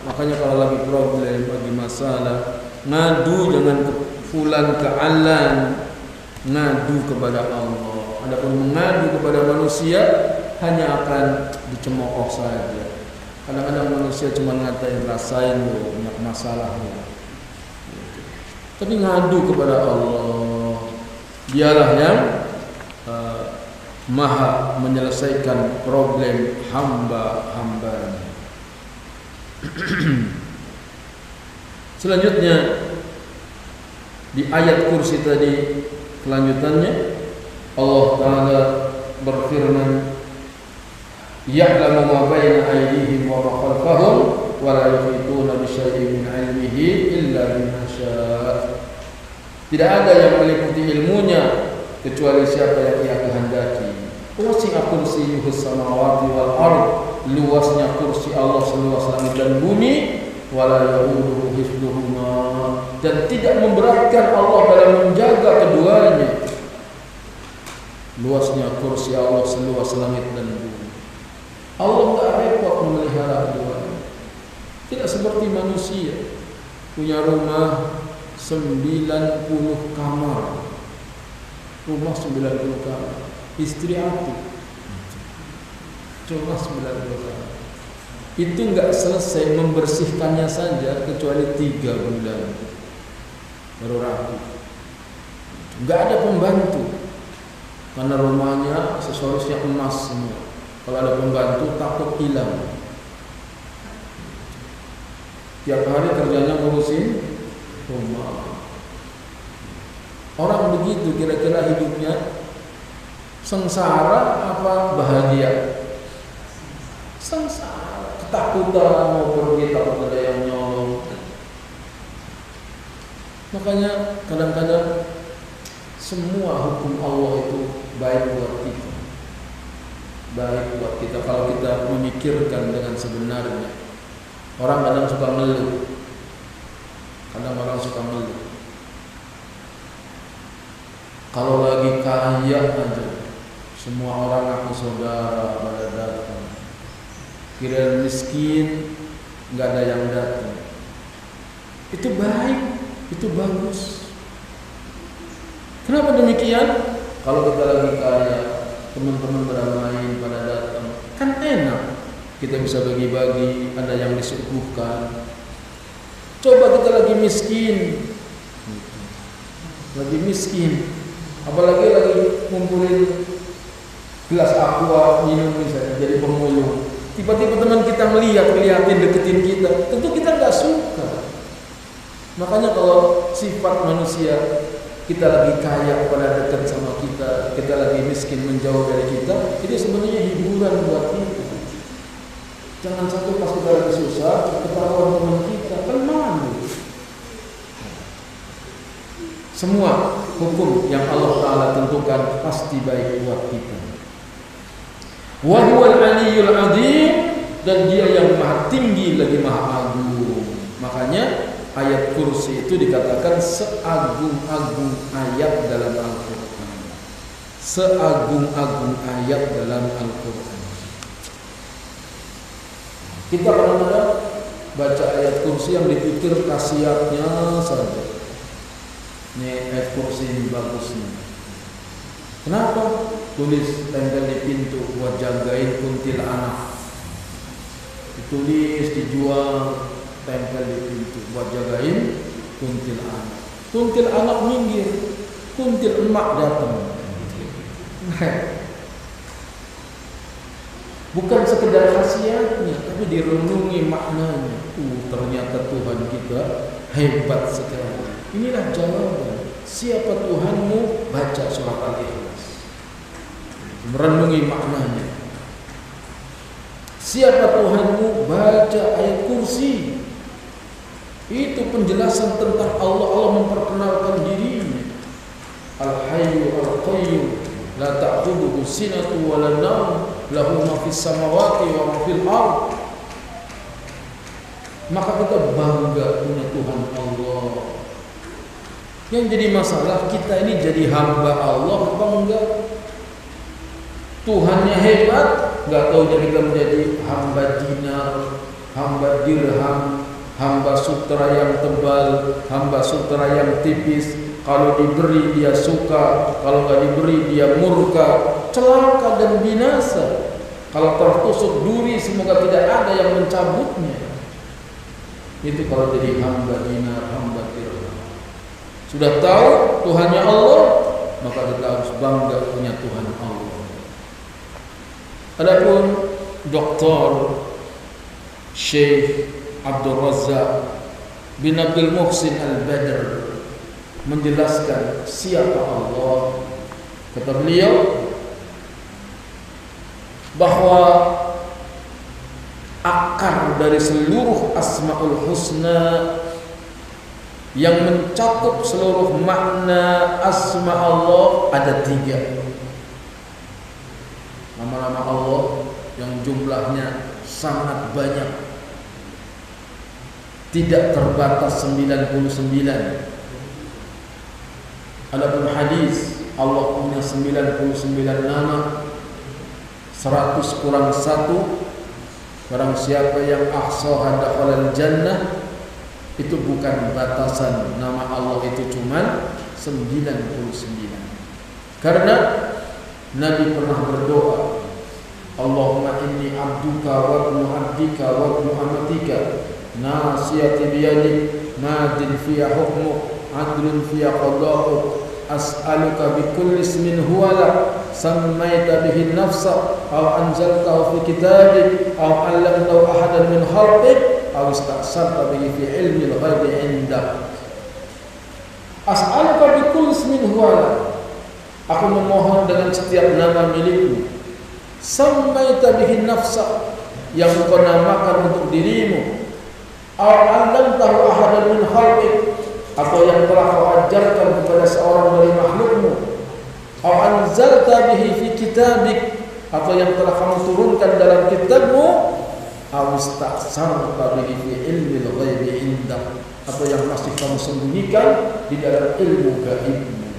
Makanya kalau lagi problem, lagi masalah, ngadu jangan ke fulan ke alan, ngadu kepada Allah. Adapun mengadu kepada manusia hanya akan dicemooh saja. Kadang-kadang manusia cuma ngatain, rasain lo banyak masalahnya. Tapi ngadu kepada Allah, dialah yang maha menyelesaikan problem hamba-hambanya. Selanjutnya di ayat kursi tadi, kelanjutannya Allah Ta'ala berfirman, ya'lamu ma baina aydihim wa ma khalfahum wa la yuhituna bi syai'in min 'ilmihi illa bima syaa. Tidak ada yang meliputi ilmunya kecuali siapa yang Ia kehendaki. Wasi'a kursiyyuhus samawati wal ard. Luasnya kursi Allah seluas langit dan bumi. Wala ya'uduhu hifdhuhuma. Dan tidak memberatkan Allah dalam menjaga keduanya. Luasnya kursi Allah seluas langit dan bumi. Allah tak repot memelihara keduanya. Tidak seperti manusia punya rumah 90 kamar. Rumah 90 kamar. Istri aku cuma 90 kamar. Itu enggak selesai membersihkannya saja kecuali 3 bulan baru rapi. Enggak ada pembantu karena rumahnya aksesorisnya emas semua. Kalau ada pembantu takut hilang. Tiap hari kerjanya ngurusin rumah. Orang begitu kira-kira hidupnya sengsara apa bahagia? Sengsara, ketakutan mau pergi takut ada yang nyolong. Makanya kadang-kadang semua hukum Allah itu baik buat kita. Baik buat kita kalau kita memikirkan dengan sebenarnya. Orang kadang suka ngeluh. Kadang orang suka ngeluh. Kalau lagi kaya aja, semua orang aku saudara pada datang. Kira miskin, nggak ada yang datang. Itu baik, itu bagus. Kenapa demikian? Kalau kita lagi kaya, teman-teman bermain pada datang, kan enak. Kita bisa bagi-bagi, ada yang disuguhkan. Coba kita lagi miskin, apalagi lagi ngumpulin gelas aqua minum misalnya, jadi pemulung. Tiba-tiba teman kita ngeliatin, deketin kita, tentu kita nggak suka. Makanya kalau sifat manusia, kita lagi kaya pada dekat sama kita lagi miskin menjauh dari kita, itu sebenarnya hiburan buat kita. Jangan sampai pas kita lagi susah, ketahuan teman kita, kan malu. Semua hukum yang Allah Ta'ala tentukan pasti baik buat kita. Wa huwal 'aliyyul 'azim, dan dia yang maha tinggi lagi maha agung. Makanya ayat kursi itu dikatakan seagung-agung ayat dalam Al-Quran. Seagung-agung ayat dalam Al-Quran. Kita kadang-kadang baca ayat kursi yang dipikir khasiatnya saja. Ini ayat kursi ini bagus nih. Kenapa? Tulis tempel di pintu buat jagain kuntilanak. Ditulis, dijual, tempel di pintu buat jagain kuntilanak. Kuntilanak minggir, kuntil emak datang. Bukan sekedar khasiatnya, tapi direnungi maknanya. Ternyata Tuhan kita hebat sekali. Inilah jawaban. Siapa Tuhanmu? Baca surat Al-Ikhlas. Merenungi maknanya. Siapa Tuhanmu? Baca ayat kursi. Itu penjelasan tentang Allah. Allah memperkenalkan dirinya. Al-Hayyu Al-Qayyum, la ta'khudhuhu sinatun wa la nawm, lahu ma fis samawati wa ma fil ardh. Maka kita bangga punya Tuhan Allah. Yang jadi masalah, kita ini jadi hamba Allah apa enggak? Tuhannya hebat, enggak tahu jadi kita menjadi hamba dinar, hamba dirham, hamba sutra yang tebal, hamba sutra yang tipis. Kalau diberi dia suka, kalau enggak diberi dia murka, celaka dan binasa. Kalau tertusuk duri, semoga tidak ada yang mencabutnya. Itu kalau jadi hamba dinar, hamba dirham. Sudah tahu Tuhannya Allah, maka kita harus bangga punya Tuhan Allah. Adapun Dr. Syekh Abdul Razak bin Abdul Muhsin Al-Badr menjelaskan siapa Allah. Kata beliau bahwa akar dari seluruh Asmaul Husna yang mencakup seluruh makna asma Allah ada 3. Nama-nama Allah yang jumlahnya sangat banyak, tidak terbatas 99. Adapun hadis, Allah punya 99 nama, 100 kurang 1. Barang siapa yang ahsaha dakhalal jannah, itu bukan batasan. Nama Allah itu cuma 99. Karena Nabi pernah berdoa, Allahumma inni abduka wa ibnu abdika wa ibnu amatika, nasiyati biyadik, madin fiya hukmuk, adlun fiya qada'uk, as'aluka bi kulli ismin huwa lak, sammaita bihi nafsak, aw anzaltahu fi kitabik, aw 'allamtahu ahadan min khalqik, aw ista'sarta bihi fi ilmi al-ghaibi 'indak. As'aluka bi kulli ismin huwa lak, aku memohon dengan setiap nama milikmu. Sammaita bihi nafsak, yang engkau namakan untuk dirimu. Aw 'allamtahu ahadan min khalqik, atau yang telah kau ajarkan kepada seorang dari makhlukmu, atau anzalta bihi fi kitabik, atau yang telah kamu turunkan dalam kitabmu, atau istaghsarta bihi fi ilmil ghaibi indak, atau yang masih kamu sembunyikan di dalam ilmu gaibmu.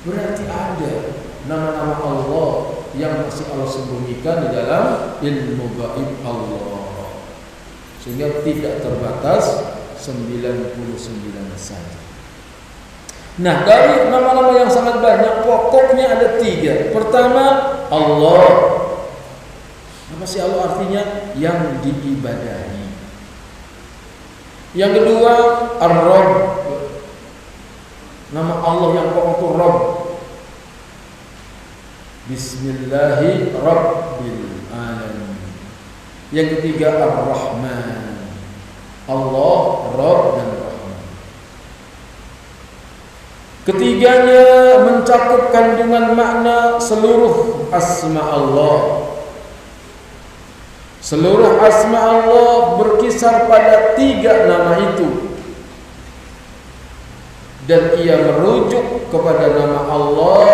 Berarti ada nama-nama Allah yang masih Allah sembunyikan di dalam ilmu gaib Allah, sehingga tidak terbatas 99 saja. Nah, dari nama-nama yang sangat banyak, pokoknya ada 3. Pertama, Allah. Apa sih Allah artinya? Yang diibadahi. Yang kedua, Ar-Rabb. Nama Allah yang pokok itu Rabb. Bismillahirrabbilalamin. Yang ketiga, Ar-Rahman. Allah, Rabb dan Rahman. Ketiganya mencakup kandungan makna seluruh asma Allah. Seluruh asma Allah berkisar pada 3 nama itu, dan ia merujuk kepada nama Allah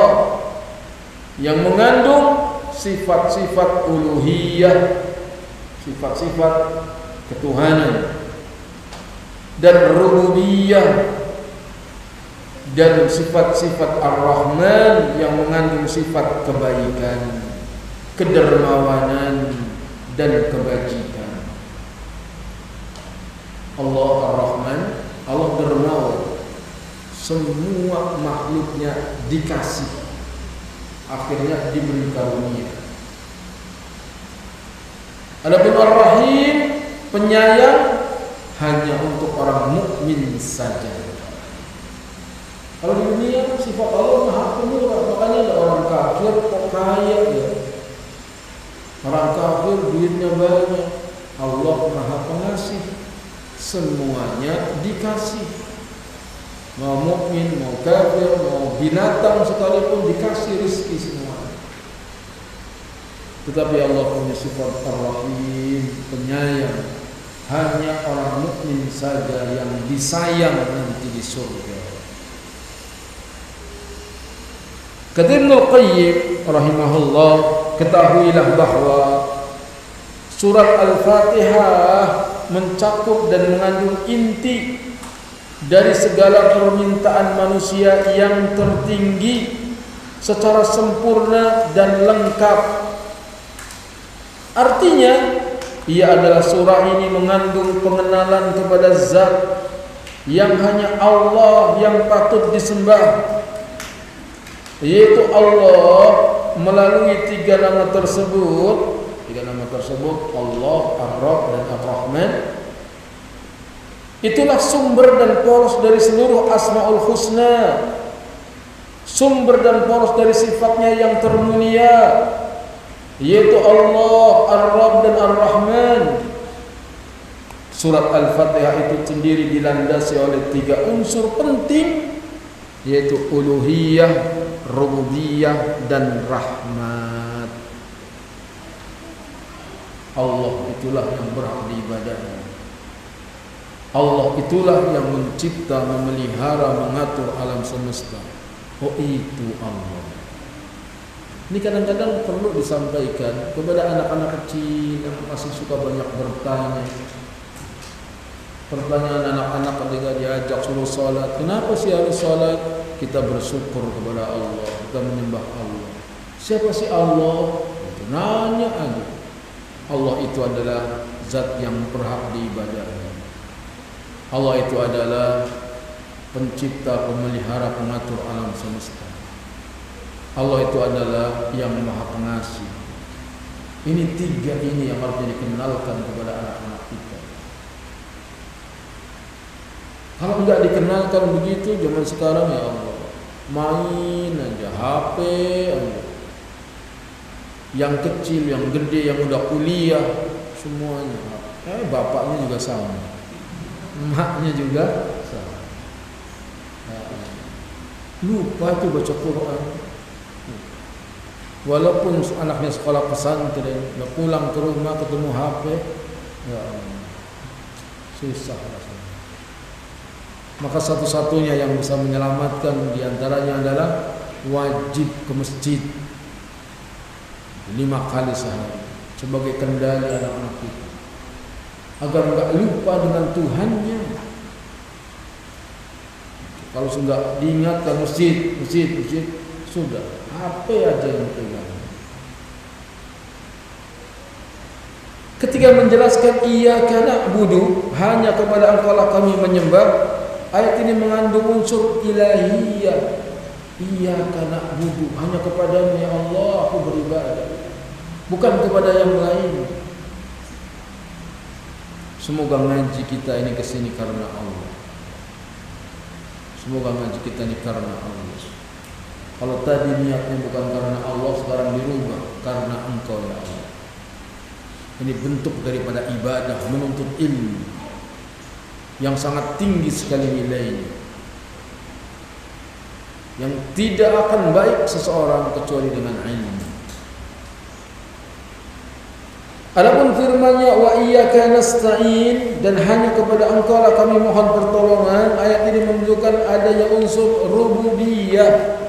yang mengandung sifat-sifat uluhiyah, sifat-sifat ketuhanan, dan rububiyah, dan sifat-sifat Ar-Rahman yang mengandung sifat kebaikan, kedermawanan, dan kebajikan. Allah Ar-Rahman, Allah dermawan, semua makhluknya dikasih, akhirnya diberi karunia. Adapun Ar-Rahim, penyayang, hanya untuk orang mukmin saja. Kalau di dunia sifat Allah Maha Pemurah, makanya ada orang kafir kok kaya ya. Orang kafir duitnya banyak, Allah Maha Pengasih, semuanya dikasih. Mau mukmin, mau kafir, mau binatang sekalipun dikasih rezeki semua. Tetapi Allah punya sifat Ar-Rahim, penyayang. Hanya orang mukmin saja yang disayang nanti di surga. Kata Ibnu Qayyim rahimahullah, ketahuilah bahwa surat Al-Fatihah mencakup dan mengandung inti dari segala permintaan manusia yang tertinggi secara sempurna dan lengkap. Artinya, ia adalah surah ini mengandung pengenalan kepada zat yang hanya Allah yang patut disembah, yaitu Allah melalui 3 nama tersebut. 3 nama tersebut, Allah, Ar-Rabb, dan Ar-Rahman. Itulah sumber dan poros dari seluruh Asmaul Husna, sumber dan poros dari sifatnya yang termulia, yaitu Allah, Ar-Rabb, dan Ar-Rahman. Surat Al-Fatihah itu sendiri dilandasi oleh 3 unsur penting, yaitu uluhiyah, rububiyah, dan rahmat. Allah itulah yang berhak diibadahi. Allah itulah yang mencipta, memelihara, mengatur alam semesta. Oh, itu Allah. Ini kadang-kadang perlu disampaikan kepada anak-anak kecil yang masih suka banyak bertanya. Pertanyaan anak-anak ketika diajak suruh salat, kenapa sih harus salat? Kita bersyukur kepada Allah, kita menyembah Allah. Siapa sih Allah? Itu nanya aja. Allah itu adalah zat yang berhak diibadahi. Allah itu adalah pencipta, pemelihara, pengatur alam semesta. Allah itu adalah yang Maha Pengasih. Ini 3 ini yang harus dikenalkan kepada anak-anak kita. Kalau enggak dikenalkan begitu zaman sekarang, ya Allah, main aja HP aja. Yang kecil, yang gede, yang udah kuliah, semuanya. Bapaknya juga sama, emaknya juga sama. Lupa tuh baca Quran. Walaupun anaknya sekolah pesantren, pulang ke rumah ketemu HP, ya Allah, susah rasanya. maka satu-satunya yang bisa menyelamatkan diantaranya adalah wajib ke masjid 5 kali sehari sebagai kendali anak-anak kita agar enggak lupa dengan Tuhannya. Kalau sudah diingatkan masjid, sudah apa aja yang pegang. Ketika menjelaskan iyyaka na'budu, hanya kepada Engkau lah kami menyembah, ayat ini mengandung unsur ilahiyah. Iyyaka na'budu, hanya kepadamu ya Allah aku beribadah, bukan kepada yang lain. Semoga ngaji kita ini kesini karena Allah. Semoga ngaji kita ini karena Allah. Kalau tadi niatnya bukan karena Allah, sekarang dirubah karena Engkau ya Allah. Ini bentuk daripada ibadah, menuntut ilmu yang sangat tinggi sekali nilainya, yang tidak akan baik seseorang kecuali dengan ilmu. Adapun firman-Nya wa iyyaka nasta'in, dan hanya kepada Engkau lah kami mohon pertolongan, ayat ini menunjukkan adanya unsur rububiyah.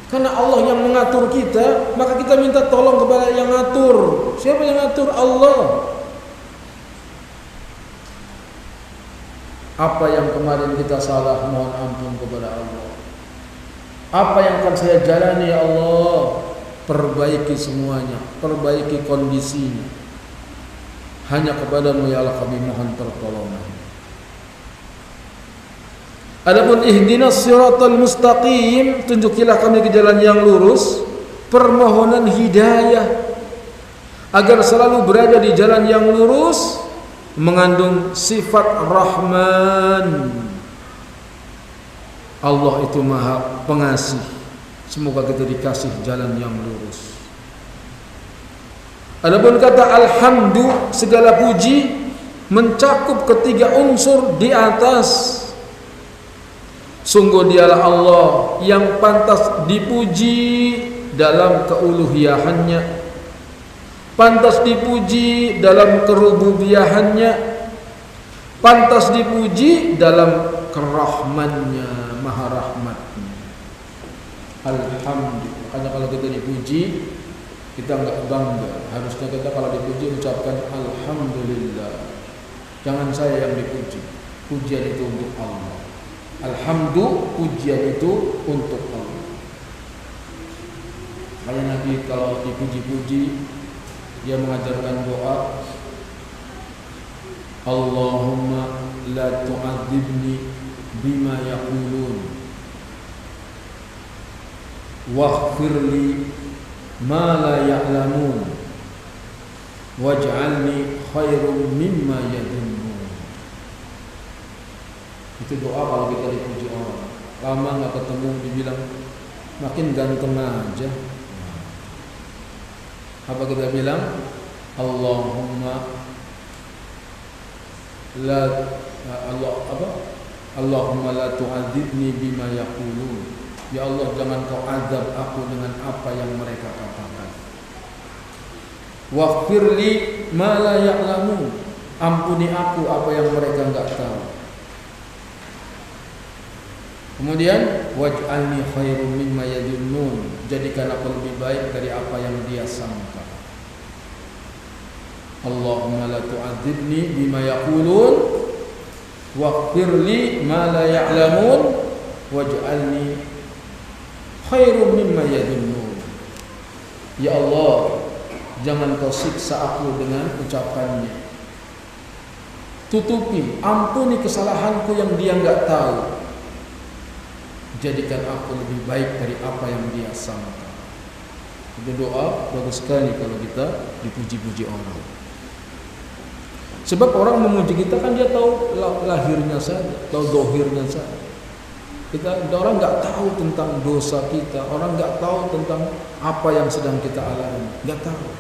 Karena Allah yang mengatur kita, maka kita minta tolong kepada yang ngatur. Siapa yang ngatur? Allah. Apa yang kemarin kita salah, mohon ampun kepada Allah. Apa yang akan saya jalani ya Allah, perbaiki semuanya, perbaiki kondisinya. Hanya kepadamu ya Allah kami mohon pertolongan. Adapun ihdinas siratal mustaqim, tunjukilah kami ke jalan yang lurus, permohonan hidayah agar selalu berada di jalan yang lurus, mengandung sifat Rahman. Allah itu Maha Pengasih. Semoga kita dikasih jalan yang lurus. Adapun kata alhamdu, segala puji mencakup ketiga unsur di atas. Sungguh dialah Allah yang pantas dipuji dalam keuluhiyahannya, pantas dipuji dalam kerububiyahannya, pantas dipuji dalam kerahmannya, maha rahmatnya. Alhamdulillah. Makanya kalau kita dipuji, kita enggak bangga. Harusnya kita kalau dipuji ucapkan alhamdulillah. Jangan saya yang dipuji. Pujian itu untuk Allah. Alhamdulillah, pujian itu untuk Allah. Makanya Nabi kalau dipuji-puji, dia mengajarkan doa, Allahumma la tu'adzibni bima yaqulun waghfirli ma la ya'lamun waj'alni khairum mimma yadhunnun. Itu doa kalau kita dipuji orang. Lama nggak ketemu dibilang makin ganteng aja. Apa kita bilang? Allahumma la Allahumma la tu'adzibni bima yaqulun. Ya Allah, jangan kau azab aku dengan apa yang mereka katakan. Waghfirli ma la ya'lamun. Ampuni aku apa yang mereka enggak tahu. Kemudian waj'alni khairum mimma yadhunnun, jadikan aku lebih baik dari apa yang dia sangka. Allahumma la tu'adzibni bima yaqulun waghfirli ma la ya'lamun waj'alni khairum mimma yadhunnun. Ya Allah, jangan kau siksa aku dengan ucapannya. Tutupi, ampuni kesalahanku yang dia enggak tahu. Jadikan aku lebih baik dari apa yang dia sangka. Itu doa bagus sekali kalau kita dipuji-puji orang. Sebab orang memuji kita kan dia tahu lahirnya saja, tahu dohirnya saja. Orang nggak tahu tentang dosa kita, orang nggak tahu tentang apa yang sedang kita alami, nggak tahu.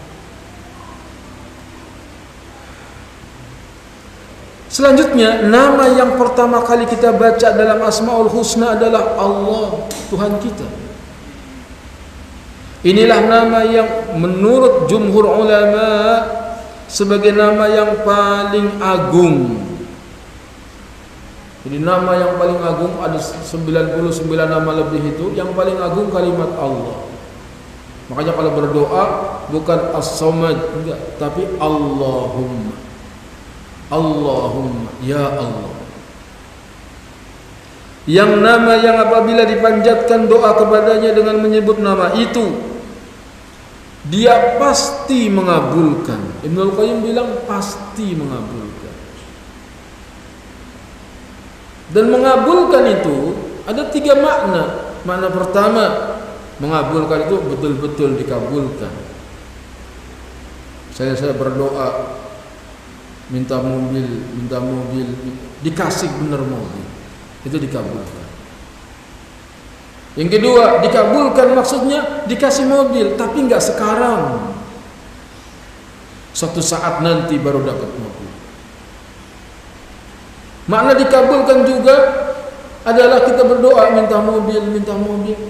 Selanjutnya, nama yang pertama kali kita baca dalam Asmaul Husna adalah Allah, Tuhan kita. Inilah nama yang menurut jumhur ulama sebagai nama yang paling agung. Jadi nama yang paling agung ada 99 nama lebih itu, yang paling agung kalimat Allah. Makanya kalau berdoa bukan as-samad enggak, tapi Allahumma. Allahumma, ya Allah. Yang nama yang apabila dipanjatkan doa kepadanya dengan menyebut nama itu, dia pasti mengabulkan. Ibnul Qayyim bilang pasti mengabulkan. Dan mengabulkan itu ada 3 makna. Makna pertama, mengabulkan itu betul-betul dikabulkan. Saya berdoa minta mobil, dikasih benar mobil. Itu dikabulkan. Yang kedua, dikabulkan maksudnya dikasih mobil, tapi enggak sekarang. Suatu saat nanti baru dapat mobil. Makna dikabulkan juga adalah kita berdoa minta mobil,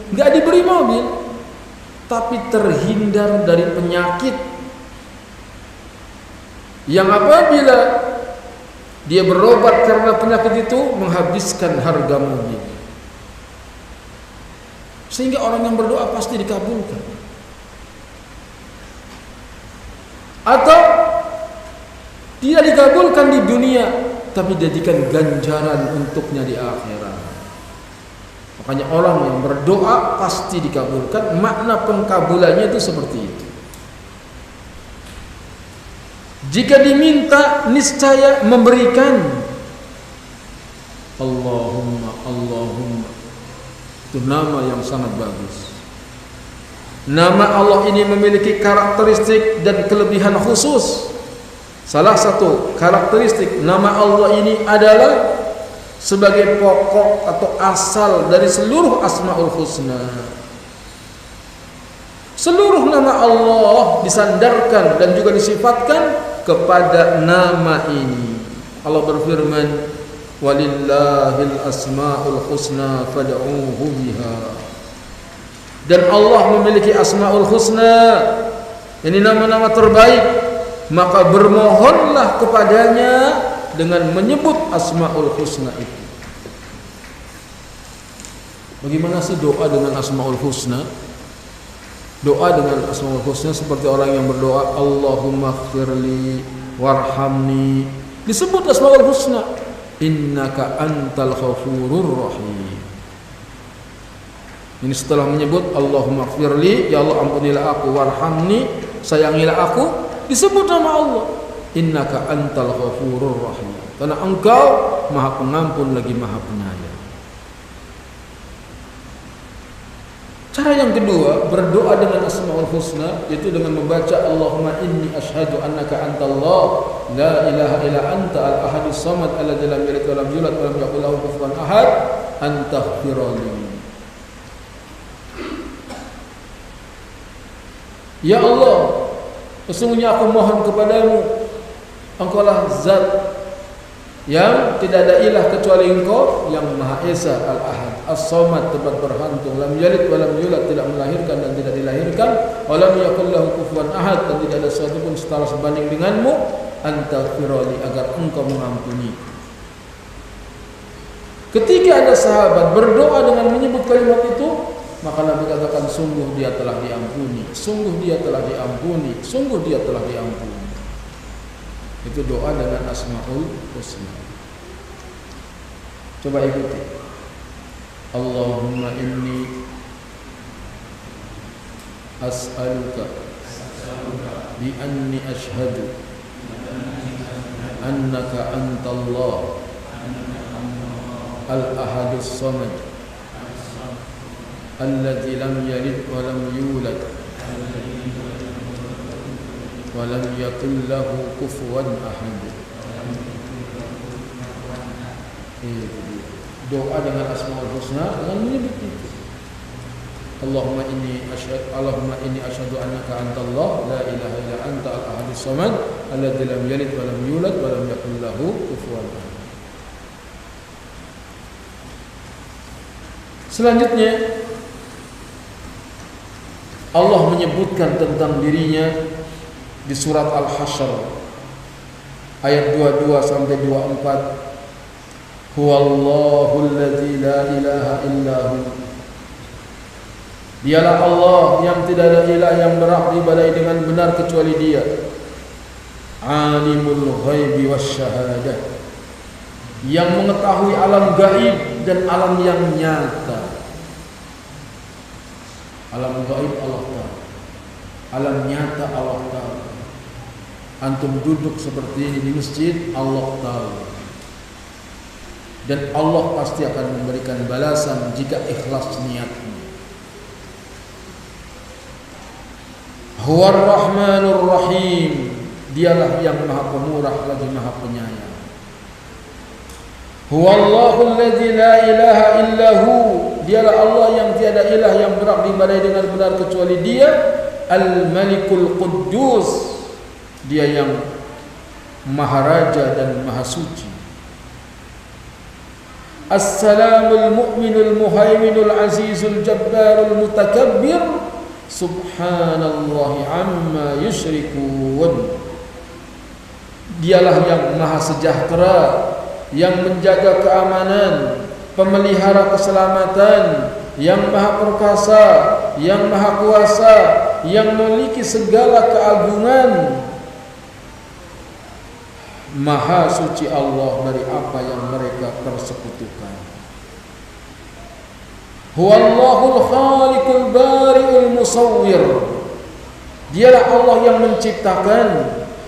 enggak diberi mobil, tapi terhindar dari penyakit yang apabila dia berobat karena penyakit itu menghabiskan harga mobil. Sehingga orang yang berdoa pasti dikabulkan. Atau tidak dikabulkan di dunia, tapi jadikan ganjaran untuknya di akhirat. Makanya orang yang berdoa pasti dikabulkan. Makna pengkabulannya itu seperti itu. Jika diminta niscaya memberikan. Allahumma, Allahumma. Itu nama yang sangat bagus. Nama Allah ini memiliki karakteristik dan kelebihan khusus. Salah satu karakteristik nama Allah ini adalah sebagai pokok atau asal dari seluruh Asmaul Husna. Seluruh nama Allah disandarkan dan juga disifatkan kepada nama ini. Allah berfirman, walillahil asmaul husna fad'uuhu biha. Dan Allah memiliki asmaul husna, ini nama-nama terbaik, maka bermohonlah kepadanya dengan menyebut asmaul husna itu. Bagaimana sih doa dengan asmaul husna? Doa dengan asmaul husna seperti orang yang berdoa Allahumma ighfirli warhamni. Disebut asmaul husna. Innaka antal ghafurur rahim. Ini setelah menyebut Allahumma ighfirli, ya Allah ampunilah aku, warhamni, sayangilah aku, disebut nama Allah. Innaka antal ghafurur rahim. Karena engkau Maha Pengampun lagi Maha Penyayang. Cara yang kedua, berdoa dengan Asmaul Husna, yaitu dengan membaca Allahumma inni asyhadu annaka antallah la ilaha illa anta al-ahadus samad alladzi lam yalid wa lam yulad wa lam yakul lahu kufuwan ahad antaghfirli. Ya Allah, sesungguhnya aku mohon kepadamu, Engkaulah zat yang tidak ada ilah kecuali Engkau yang Maha Esa, Al-Ahad, As-Samad, tempat berhantung, lam yalid wa lam yulad, tidak melahirkan dan tidak dilahirkan, wa lam yakul lahu kufuwan ahad, dan tidak ada sesuatu pun setara sebanding denganmu, antaghfirli, agar Engkau mengampuni. Ketika ada sahabat berdoa dengan menyebut kalimat itu, maka Nabi katakan sungguh dia telah diampuni, sungguh dia telah diampuni, sungguh dia telah diampuni. Itu doa dengan Asmaul Husna. Coba ikuti. Allahumma inni as'aluka bi anni ashhadu annaka antallah al-ahadus samad alladzi lam yalid wa lam yulad wa lam yakul lahu kufuwan ahad. Doa dengan Asmaul Husna dengan menyebut itu. Allahumma inni asyhadu annaka antallah la ilaha illa anta al-ahadus samad alladzi lam yalid wa lam yulad wa lam yakul lahu kufuwan ahad. Selanjutnya Allah menyebutkan tentang dirinya di surat Al-Hasyr ayat 22 sampai 24. Huwallahu alladzi la ilaha illahu. Dialah Allah yang tidak ada ilah yang berhak diibadahi dengan benar kecuali Dia. Alimul ghaibi wasyahadah, yang mengetahui alam gaib dan alam yang nyata. Alam gaib Allah Ta'ala, alam nyata Allah Ta'ala. Antum duduk seperti ini di masjid, Allah tahu. Dan Allah pasti akan memberikan balasan jika ikhlas niatnya. Huwar Rahmanur Rahim, Dialah yang Maha Pemurah lagi Maha Penyayang. Huwallahu alladzi la ilaha illahu, Dialah Allah yang tiada ilah yang berhak diibadahi dengan benar kecuali Dia. Al-Malikul Quddus, Dia yang Maharaja dan Maha Suci. As-Salamul Mu'minul Muhaiminul Azizul Jabbarul Mutakabbir, Subhanallahi amma yusyrikun. Dialah yang Maha Sejahtera, yang menjaga keamanan, pemelihara keselamatan, yang Maha Perkasa, yang Maha Kuasa, yang memiliki segala keagungan. Maha suci Allah dari apa yang mereka persekutukan. Huwallahul khaliqul bari'ul musawwir, Dialah Allah yang menciptakan,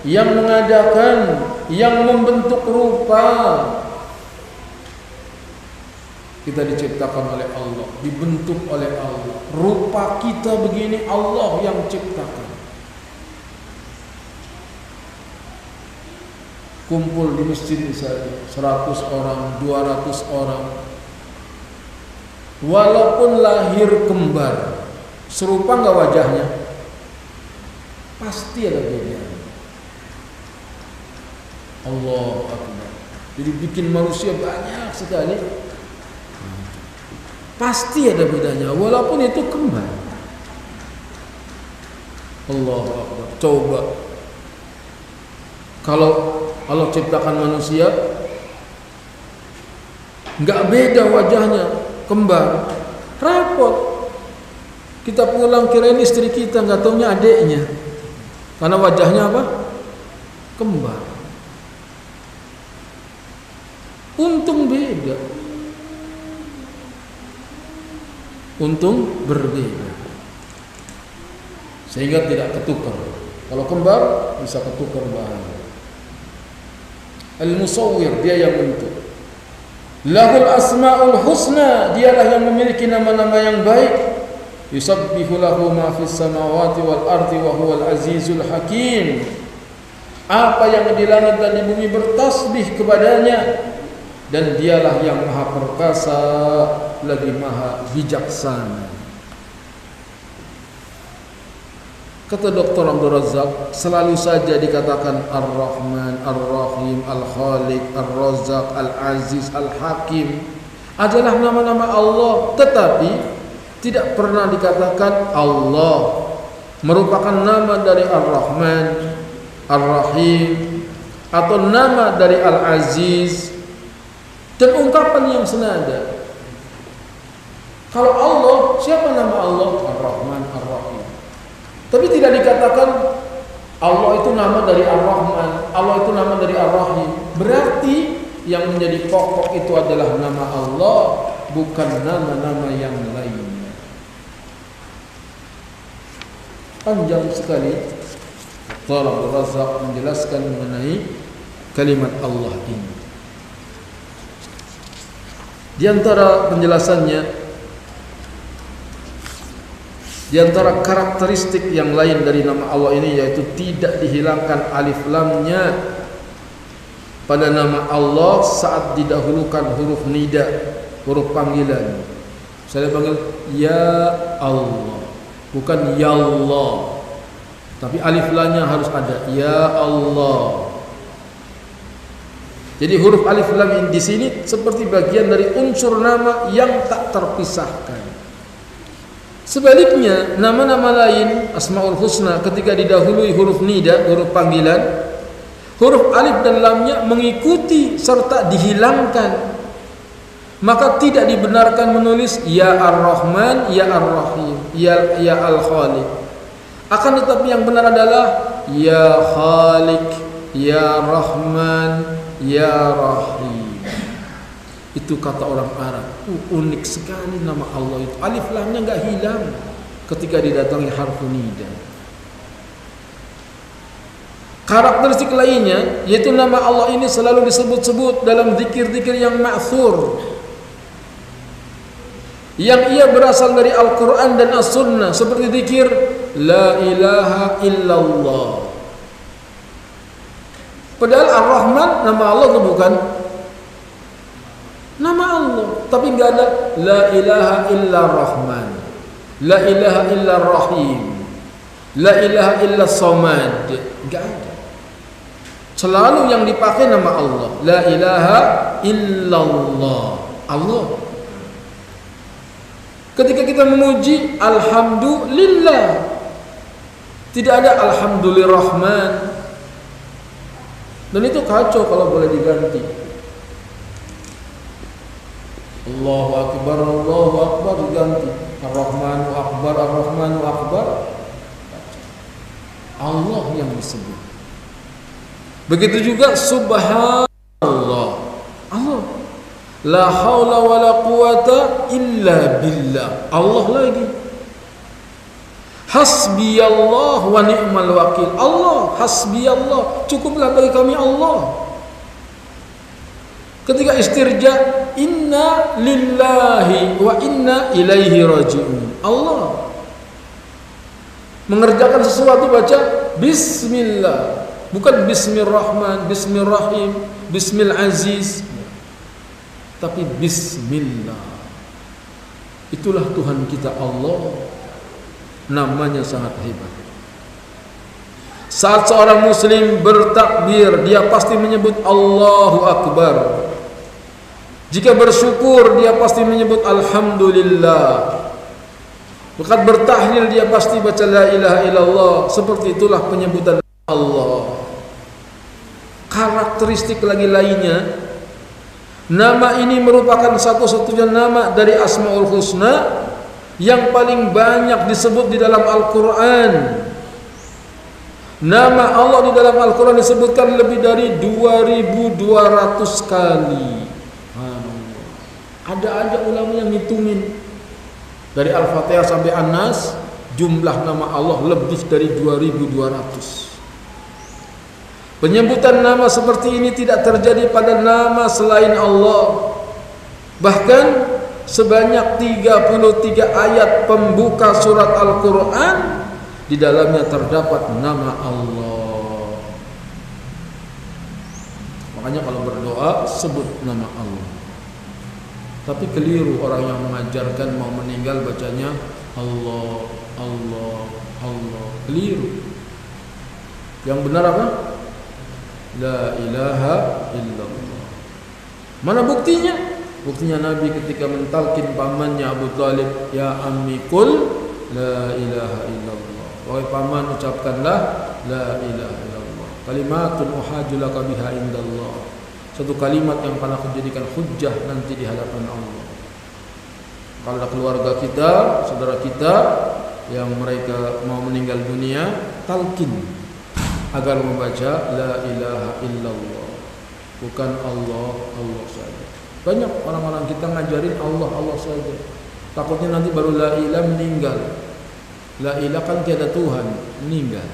yang mengadakan, yang membentuk rupa. Kita diciptakan oleh Allah, dibentuk oleh Allah. Rupa kita begini Allah yang ciptakan. Kumpul di masjid misalnya 100 orang, 200 orang, walaupun lahir kembar, serupa enggak wajahnya? Pasti ada bedanya. Allahu Akbar. Jadi bikin manusia banyak sekali, pasti ada bedanya, walaupun itu kembar. Allahu Akbar. Coba kalau Allah ciptakan manusia enggak beda wajahnya, kembar, repot. Kita pulang kirain istri kita, enggak taunya adiknya, karena wajahnya apa? Kembar. Untung beda, untung berbeda, sehingga tidak ketukar. Kalau kembar bisa ketukar bahaya. Al-Musawwir, Dia yang bentuk. Lahul asma'ul husna, Dialah yang memiliki nama-nama yang baik. Yusabbihu lahu ma fis samawati wal ardi wa huwal azizul hakim. Apa yang di langit dan di bumi bertasbih kepadanya, dan Dialah yang Maha Perkasa lagi Maha Bijaksana. Kata Dr. Abdul Razak, selalu saja dikatakan Ar-Rahman, Ar-Rahim, Al-Khaliq, Ar-Razzaq, Al-Aziz, Al-Hakim adalah nama-nama Allah, tetapi tidak pernah dikatakan Allah merupakan nama dari Ar-Rahman, Ar-Rahim, atau nama dari Al-Aziz, dan ungkapan yang senada. Kalau Allah, siapa nama Allah? Ar-Rahman, Ar-Rahim. Tapi tidak dikatakan Allah itu nama dari Ar-Rahman, Allah itu nama dari Ar-Rahim. Berarti yang menjadi pokok itu adalah nama Allah, bukan nama-nama yang lainnya. Panjang sekali Dr. Abdul Razak menjelaskan mengenai kalimat Allah ini. Di antara penjelasannya, di antara karakteristik yang lain dari nama Allah ini, yaitu tidak dihilangkan alif lamnya pada nama Allah saat didahulukan huruf nida, huruf panggilan. Saya panggil Ya Allah, bukan Ya Allah, tapi alif lamnya harus ada, Ya Allah. Jadi huruf alif lam di sini seperti bagian dari unsur nama yang tak terpisahkan. Sebaliknya, nama-nama lain Asmaul Husna ketika didahului huruf nida, huruf panggilan, huruf alif dan lamnya mengikuti serta dihilangkan maka tidak dibenarkan menulis ya Ar-Rahman, ya Ar-Rahim, ya Al-Khaliq. Akan tetapi yang benar adalah ya Khaliq, ya Rahman, ya Rahim. Itu kata orang Arab. Unik sekali nama Allah itu. Alif lamnya enggak hilang ketika didatangi harfu nida. Karakteristik lainnya yaitu nama Allah ini selalu disebut-sebut dalam zikir-zikir yang ma'thur, yang ia berasal dari Al-Quran dan As-Sunnah, seperti zikir La ilaha illallah. Padahal Ar-Rahman nama Allah itu bukan nama Allah, tapi enggak ada La ilaha illa Rahman, La ilaha illa Rahim, La ilaha illa Samad. Enggak ada. Selalu yang dipakai nama Allah, La ilaha illallah, Allah. Ketika kita memuji alhamdulillah, tidak ada alhamdulillahirrahman. Dan itu kacau kalau boleh diganti. Allahu akbar diganti Ar-Rahmanu akbar, Ar-Rahmanu akbar. Allah yang disebut. Begitu juga subhanallah, Allah. La haula wala quwata illa billah, Allah lagi. Hasbiyallah wa ni'mal wakil, Allah. Hasbiyallah, cukuplah bagi kami Allah. Ketika istirja, inna lillahi wa inna ilaihi raji'un, Allah. Mengerjakan sesuatu baca bismillah, bukan bismillahirrahman, bismillahirrahim, bismillaziz, tapi bismillah. Itulah Tuhan kita Allah. Namanya sangat hebat. Saat seorang muslim bertakbir, dia pasti menyebut Allahu Akbar. Jika bersyukur, dia pasti menyebut Alhamdulillah. Bekat bertahlil, dia pasti baca La ilaha illallah. Seperti itulah penyebutan Allah. Karakteristik lagi lainnya, nama ini merupakan satu-satunya nama dari Asmaul Husna yang paling banyak disebut di dalam Al-Quran. Nama Allah di dalam Al-Quran disebutkan lebih dari 2200 kali. Ada ulama yang ngitungin dari Al-Fatihah sampai An-Nas, jumlah nama Allah lebih dari 2200. Penyebutan nama seperti ini tidak terjadi pada nama selain Allah. Bahkan sebanyak 33 ayat pembuka surat Al-Quran, di dalamnya terdapat nama Allah. Makanya kalau berdoa sebut nama Allah. Tapi keliru orang yang mengajarkan mau meninggal bacanya Allah, Allah, Allah. Keliru. Yang benar apa? La ilaha illallah. Mana buktinya? Buktinya Nabi ketika mentalkin pamannya Abu Thalib, ya ammi qul la ilaha illallah. Wahai paman, ucapkanlah la ilaha illallah. Kalimatun uhajulaka biha indallah. Satu kalimat yang akan aku jadikan hujjah nanti di hadapan Allah. Kalau ada keluarga kita, saudara kita yang mereka mau meninggal dunia, talqin agar membaca la ilaha illallah, bukan Allah, Allah saja. Banyak orang-orang kita ngajarin Allah, Allah saja. Takutnya nanti baru la ilaha meninggal. La ilaha kan tiada Tuhan, meninggal.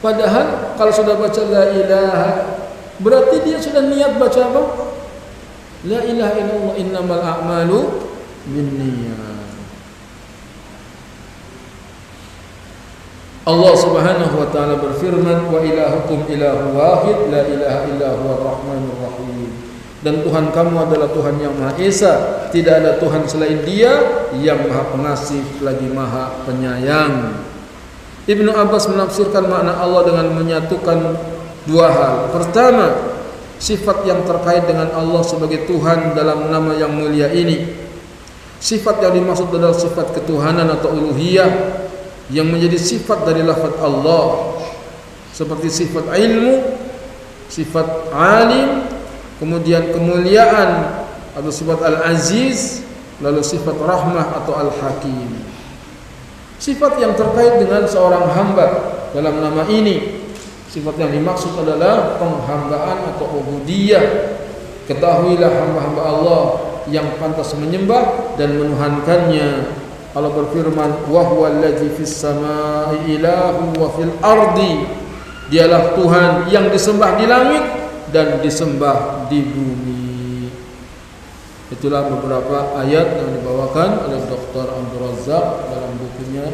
Padahal kalau sudah baca la ilaha, berarti dia sudah niat baca apa? La ilaha illallah, innamal a'malu binniyat. Allah Subhanahu wa taala berfirman, wa ilahukum ilahu wahid la ilaha illa huwa ar-rahmanur rahim. Dan Tuhan kamu adalah Tuhan yang Maha Esa, tidak ada Tuhan selain Dia yang Maha Pengasih lagi Maha Penyayang. Ibnu Abbas menafsirkan makna Allah dengan menyatukan dua hal. Pertama, sifat yang terkait dengan Allah sebagai Tuhan dalam nama yang mulia ini. Sifat yang dimaksud adalah sifat ketuhanan atau uluhiyah yang menjadi sifat dari lafaz Allah, seperti sifat ilmu, sifat alim, kemudian kemuliaan atau sifat Al-Aziz, lalu sifat rahmah atau Al-Hakim. Sifat yang terkait dengan seorang hamba dalam nama ini. Sifat yang dimaksud adalah penghambaan atau ubudiyah. Ketahuilah hamba-hamba Allah yang pantas menyembah dan menuhankannya. Allah berfirman, wa huwal ladzi fis samaa'i ilahun wa fil ardi. Dialah Tuhan yang disembah di langit dan disembah di bumi. Itulah beberapa ayat yang dibawakan oleh Dr. Abdul Razak dalam bukunya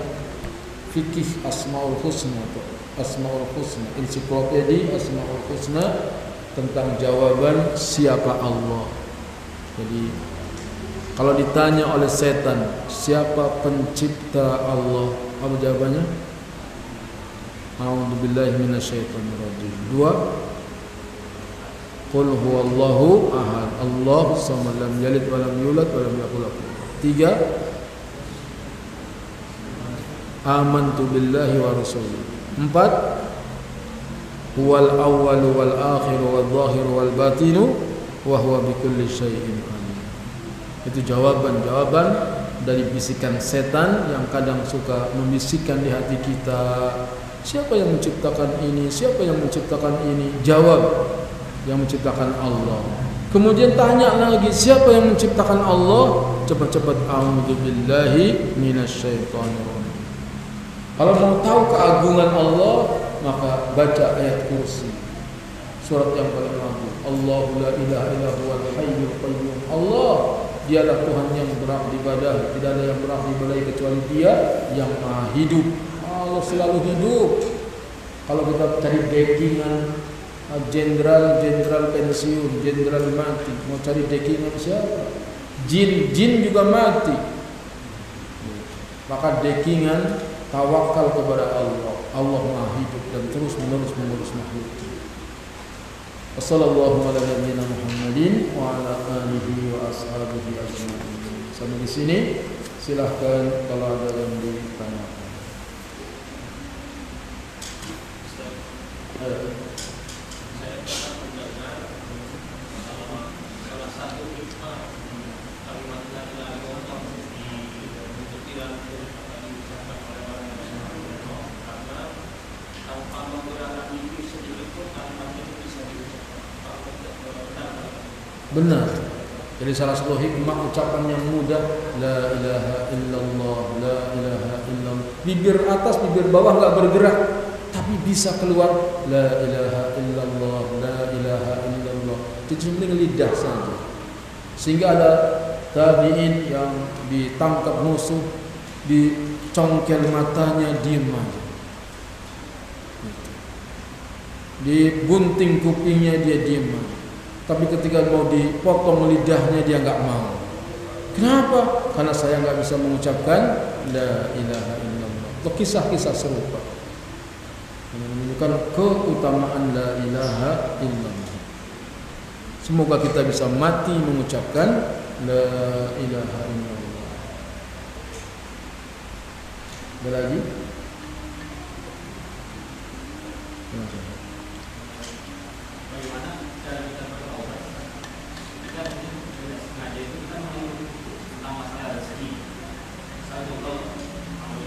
Fikih Asmaul Husna, Ensiklopedia Asmaul Husna, tentang jawaban siapa Allah. Jadi kalau ditanya oleh setan, siapa pencipta Allah? Apa jawabannya? A'udzubillahi minasyaitonirrajim. 2, Qul huwallahu ahad, Allahu samad, lam yalid wa lam yulad wa lam yakul lahu. 3, amantu billahi wa rasulih. 4, huwal awwalu wal akhiru wal zahiru wal batinu wa huwa bikulli syai'in alim. Itu jawaban-jawaban dari bisikan setan yang kadang suka membisikkan di hati kita. Siapa yang menciptakan ini? Siapa yang menciptakan ini? Jawab, yang menciptakan Allah. Kemudian tanya lagi, siapa yang menciptakan Allah? Cepat-cepat, a'udzubillahi minasyaitonirrajim. Kalau mau tahu keagungan Allah, maka baca ayat kursi, surat yang paling agung. Allahu la ilaha illa huwal hayyul qayyum. Allah, dialah Tuhan yang berhak diibadahi, tidak ada yang berhak diibadahi kecuali Dia yang Maha Hidup. Allah selalu hidup. Kalau kita cari backingan jenderal pensiun, jenderal mati, mau cari backingan siapa? Jin juga mati. Maka backingan tawakal kepada Allah. Allah Maha Hidup dan terus menerus mengurus makhluk. Wassallallahu ala nabiyyina Muhammadin wa ala alihi wa ashabihi ajma'in. Sampai di sini, silahkan kalau ada yang ditanyakan. Salah satu hikmah kalimat la ilaha illallah diikutilah diucapkan oleh orang yang bersama karena tanpa menggunakan mimpi sedikit pun kalimat itu bisa diucapkan. Benar. Jadi salah satu hikmah ucapan yang mudah, la ilaha illallah, la ilaha illallah. Bibir atas, bibir bawah enggak bergerak, tapi bisa keluar la ilaha illallah, la ilaha illallah. Diceling lidah saja. Sehingga ada tabi'in yang ditangkap musuh, dicongkel matanya, diam aja. Dibunting kupingnya, dia diam aja. Tapi ketika mau dipotong lidahnya, dia enggak mau. Kenapa? Karena saya enggak bisa mengucapkan la ilaha illallah. Itu kisah-kisah serupa yang menunjukkan keutamaan la ilaha illallah. Semoga kita bisa mati mengucapkan la ilaha illallah. Ada lagi? Bagaimana cara kita bertobat? Kita sengaja itu kita tentang masalah rezeki. Misalnya kalau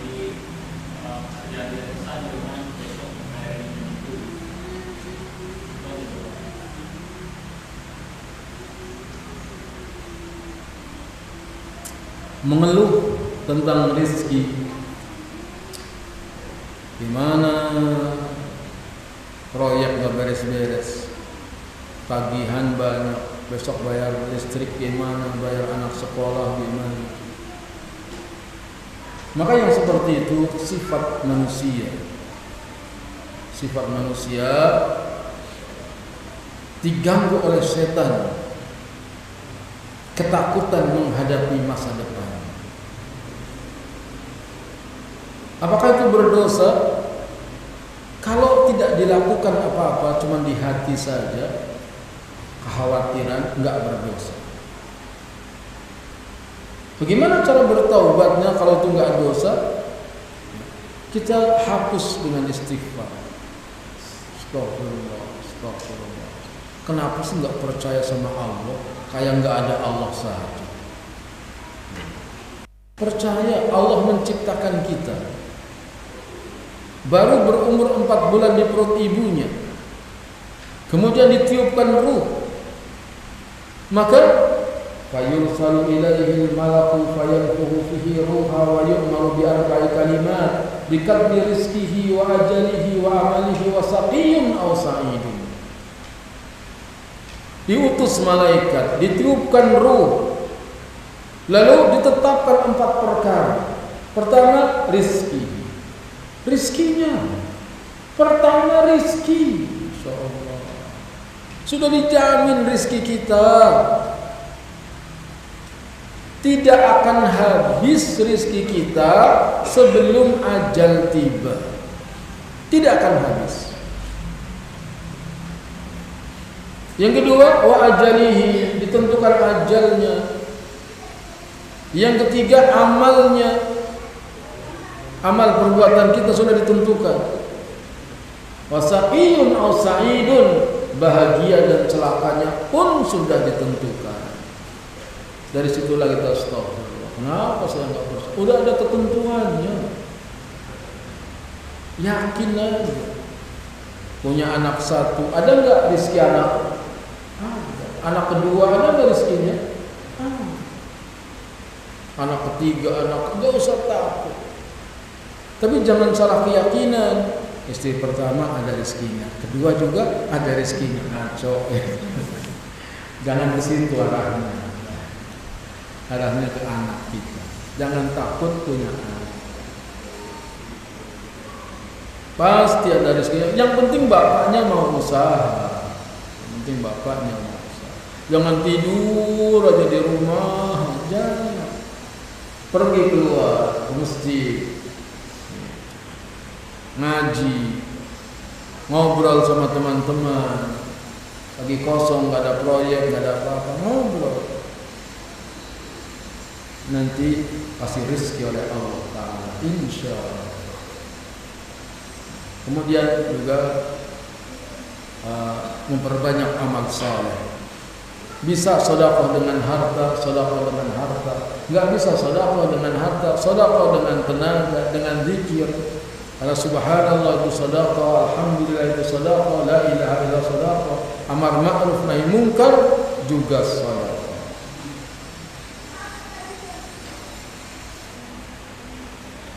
di kejadian saja dengan besok hari itu. Mengeluh tentang rezeki, di mana proyek gak beres-beres, tagihan banyak, besok bayar listrik gimana, bayar anak sekolah gimana. Maka yang seperti itu sifat manusia. Sifat manusia diganggu oleh setan, ketakutan menghadapi masa depan. Apakah itu berdosa? Kalau tidak dilakukan apa-apa, cuma di hati saja, kekhawatiran, enggak berdosa. Bagaimana cara bertaubatnya kalau itu enggak dosa? Kita hapus dengan istighfar. Astagfirullah, astagfirullah. Kenapa sih nggak percaya sama Allah? Kayak nggak ada Allah saja. Percaya Allah menciptakan kita. Baru berumur 4 bulan di perut ibunya, kemudian ditiupkan ruh, maka fayursalu ilaihi al-malaku fayanfukhu fihi ruha wa yu'maru bi arba'i kalimat bi qadri rizqihi wa ajalihi wa amalihi wa saqiyyun aw sa'idun. Diutus malaikat, ditiupkan ruh, lalu ditetapkan 4 perkara. Pertama, rizkinya. Pertama, rizki. Insyaallah sudah dijamin rizki kita. Tidak akan habis rizki kita sebelum ajal tiba. Tidak akan habis. Yang kedua, wa ajalihi, ditentukan ajalnya. Yang ketiga, amalnya. Amal perbuatan kita sudah ditentukan. Wa sa'iyun aw sa'idun, bahagia dan celakanya pun sudah ditentukan. Dari situlah kita astagfirullah. Kenapa saya enggak percaya? Udah ada ketentuannya. Yakin aja. Punya anak 1, ada enggak rezeki anak? Ada. Anak kedua ada enggak rezekinya? Ada. Anak ketiga, enggak usah takut. Tapi jangan salah keyakinan. Istri pertama ada rezekinya, kedua juga ada rezekinya. Ngaco. Jangan ke situ arahnya. Arahnya ke anak kita. Jangan takut punya anak. Pasti ada rezekinya. Yang penting bapaknya mau usaha. Yang penting bapaknya mau usaha. Jangan tidur aja di rumah. Jangan. Pergi keluar ke masjid, ngaji, ngobrol sama teman-teman. Lagi kosong, gak ada proyek, gak ada apa-apa, ngobrol. Nanti kasih rezeki oleh Allah Ta'ala, insya Allah. Kemudian juga memperbanyak amal saleh. Bisa sedekah dengan harta, sedekah dengan harta. Enggak bisa sedekah dengan harta, sedekah dengan tenaga, dengan zikir. Karena subhanallah itu sedekah, alhamdulillah itu sedekah, la ilaha illallah sedekah, amar ma'ruf nahi munkar juga sedekah.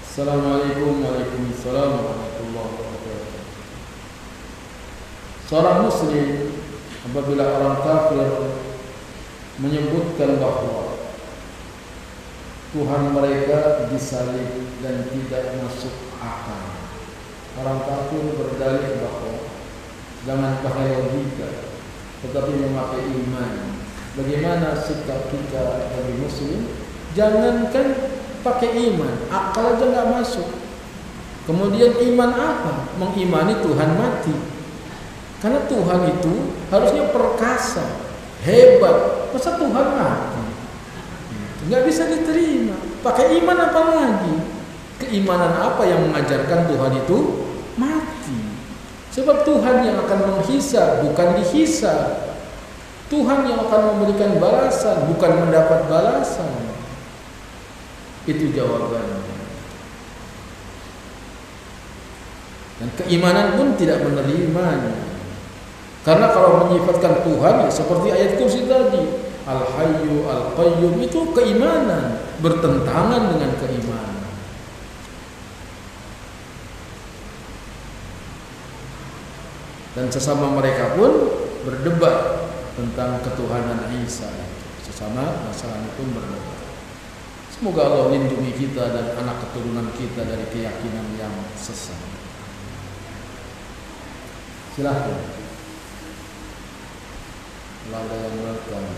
Assalamualaikum warahmatullahi wabarakatuh. Seorang muslim apabila orang kafir menyebutkan bahwa Tuhan mereka disalib dan tidak masuk akal, orang kafir berdalih bahwa jangan pakai logika tetapi memakai iman. Bagaimana sikap kita sebagai muslim? Jangankan pakai iman, akal aja nggak masuk. Kemudian iman apa? Mengimani Tuhan mati. Karena Tuhan itu harusnya perkasa, hebat. Masa Tuhan mati? Nggak bisa diterima. Pakai iman apa lagi? Keimanan apa yang mengajarkan Tuhan itu mati? Sebab Tuhan yang akan menghisab, bukan dihisab. Tuhan yang akan memberikan balasan, bukan mendapat balasan. Itu jawabannya. Dan keimanan pun tidak menerimanya. Karena kalau menyifatkan Tuhan ya seperti ayat kursi tadi, Al-Hayyu Al-Qayyum, itu keimanan, bertentangan dengan keimanan. Dan sesama mereka pun berdebat tentang ketuhanan Isa. Sesama masalah pun berdebat. Semoga Allah lindungi kita dan anak keturunan kita dari keyakinan yang sesat. Silahkan. Kalau ada yang welcome.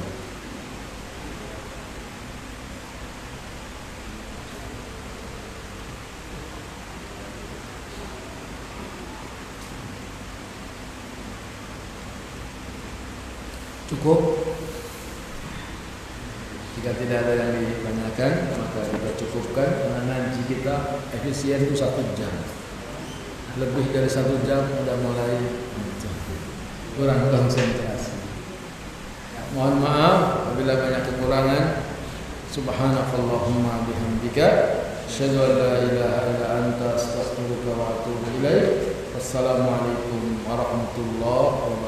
Cukup. Jika tidak ada yang ditanyakan, maka kita cukupkan. Karena ngaji kita efisien itu 1 jam. Lebih dari 1 jam sudah mulai kurang konsentrasi. Mohon maaf apabila banyak kekurangan. Subhanakallahumma bihamdika asyhadu an la ilaha illa anta astaghfiruka wa atubu ilaik. Wassalamualaikum warahmatullahi wabarakatuh.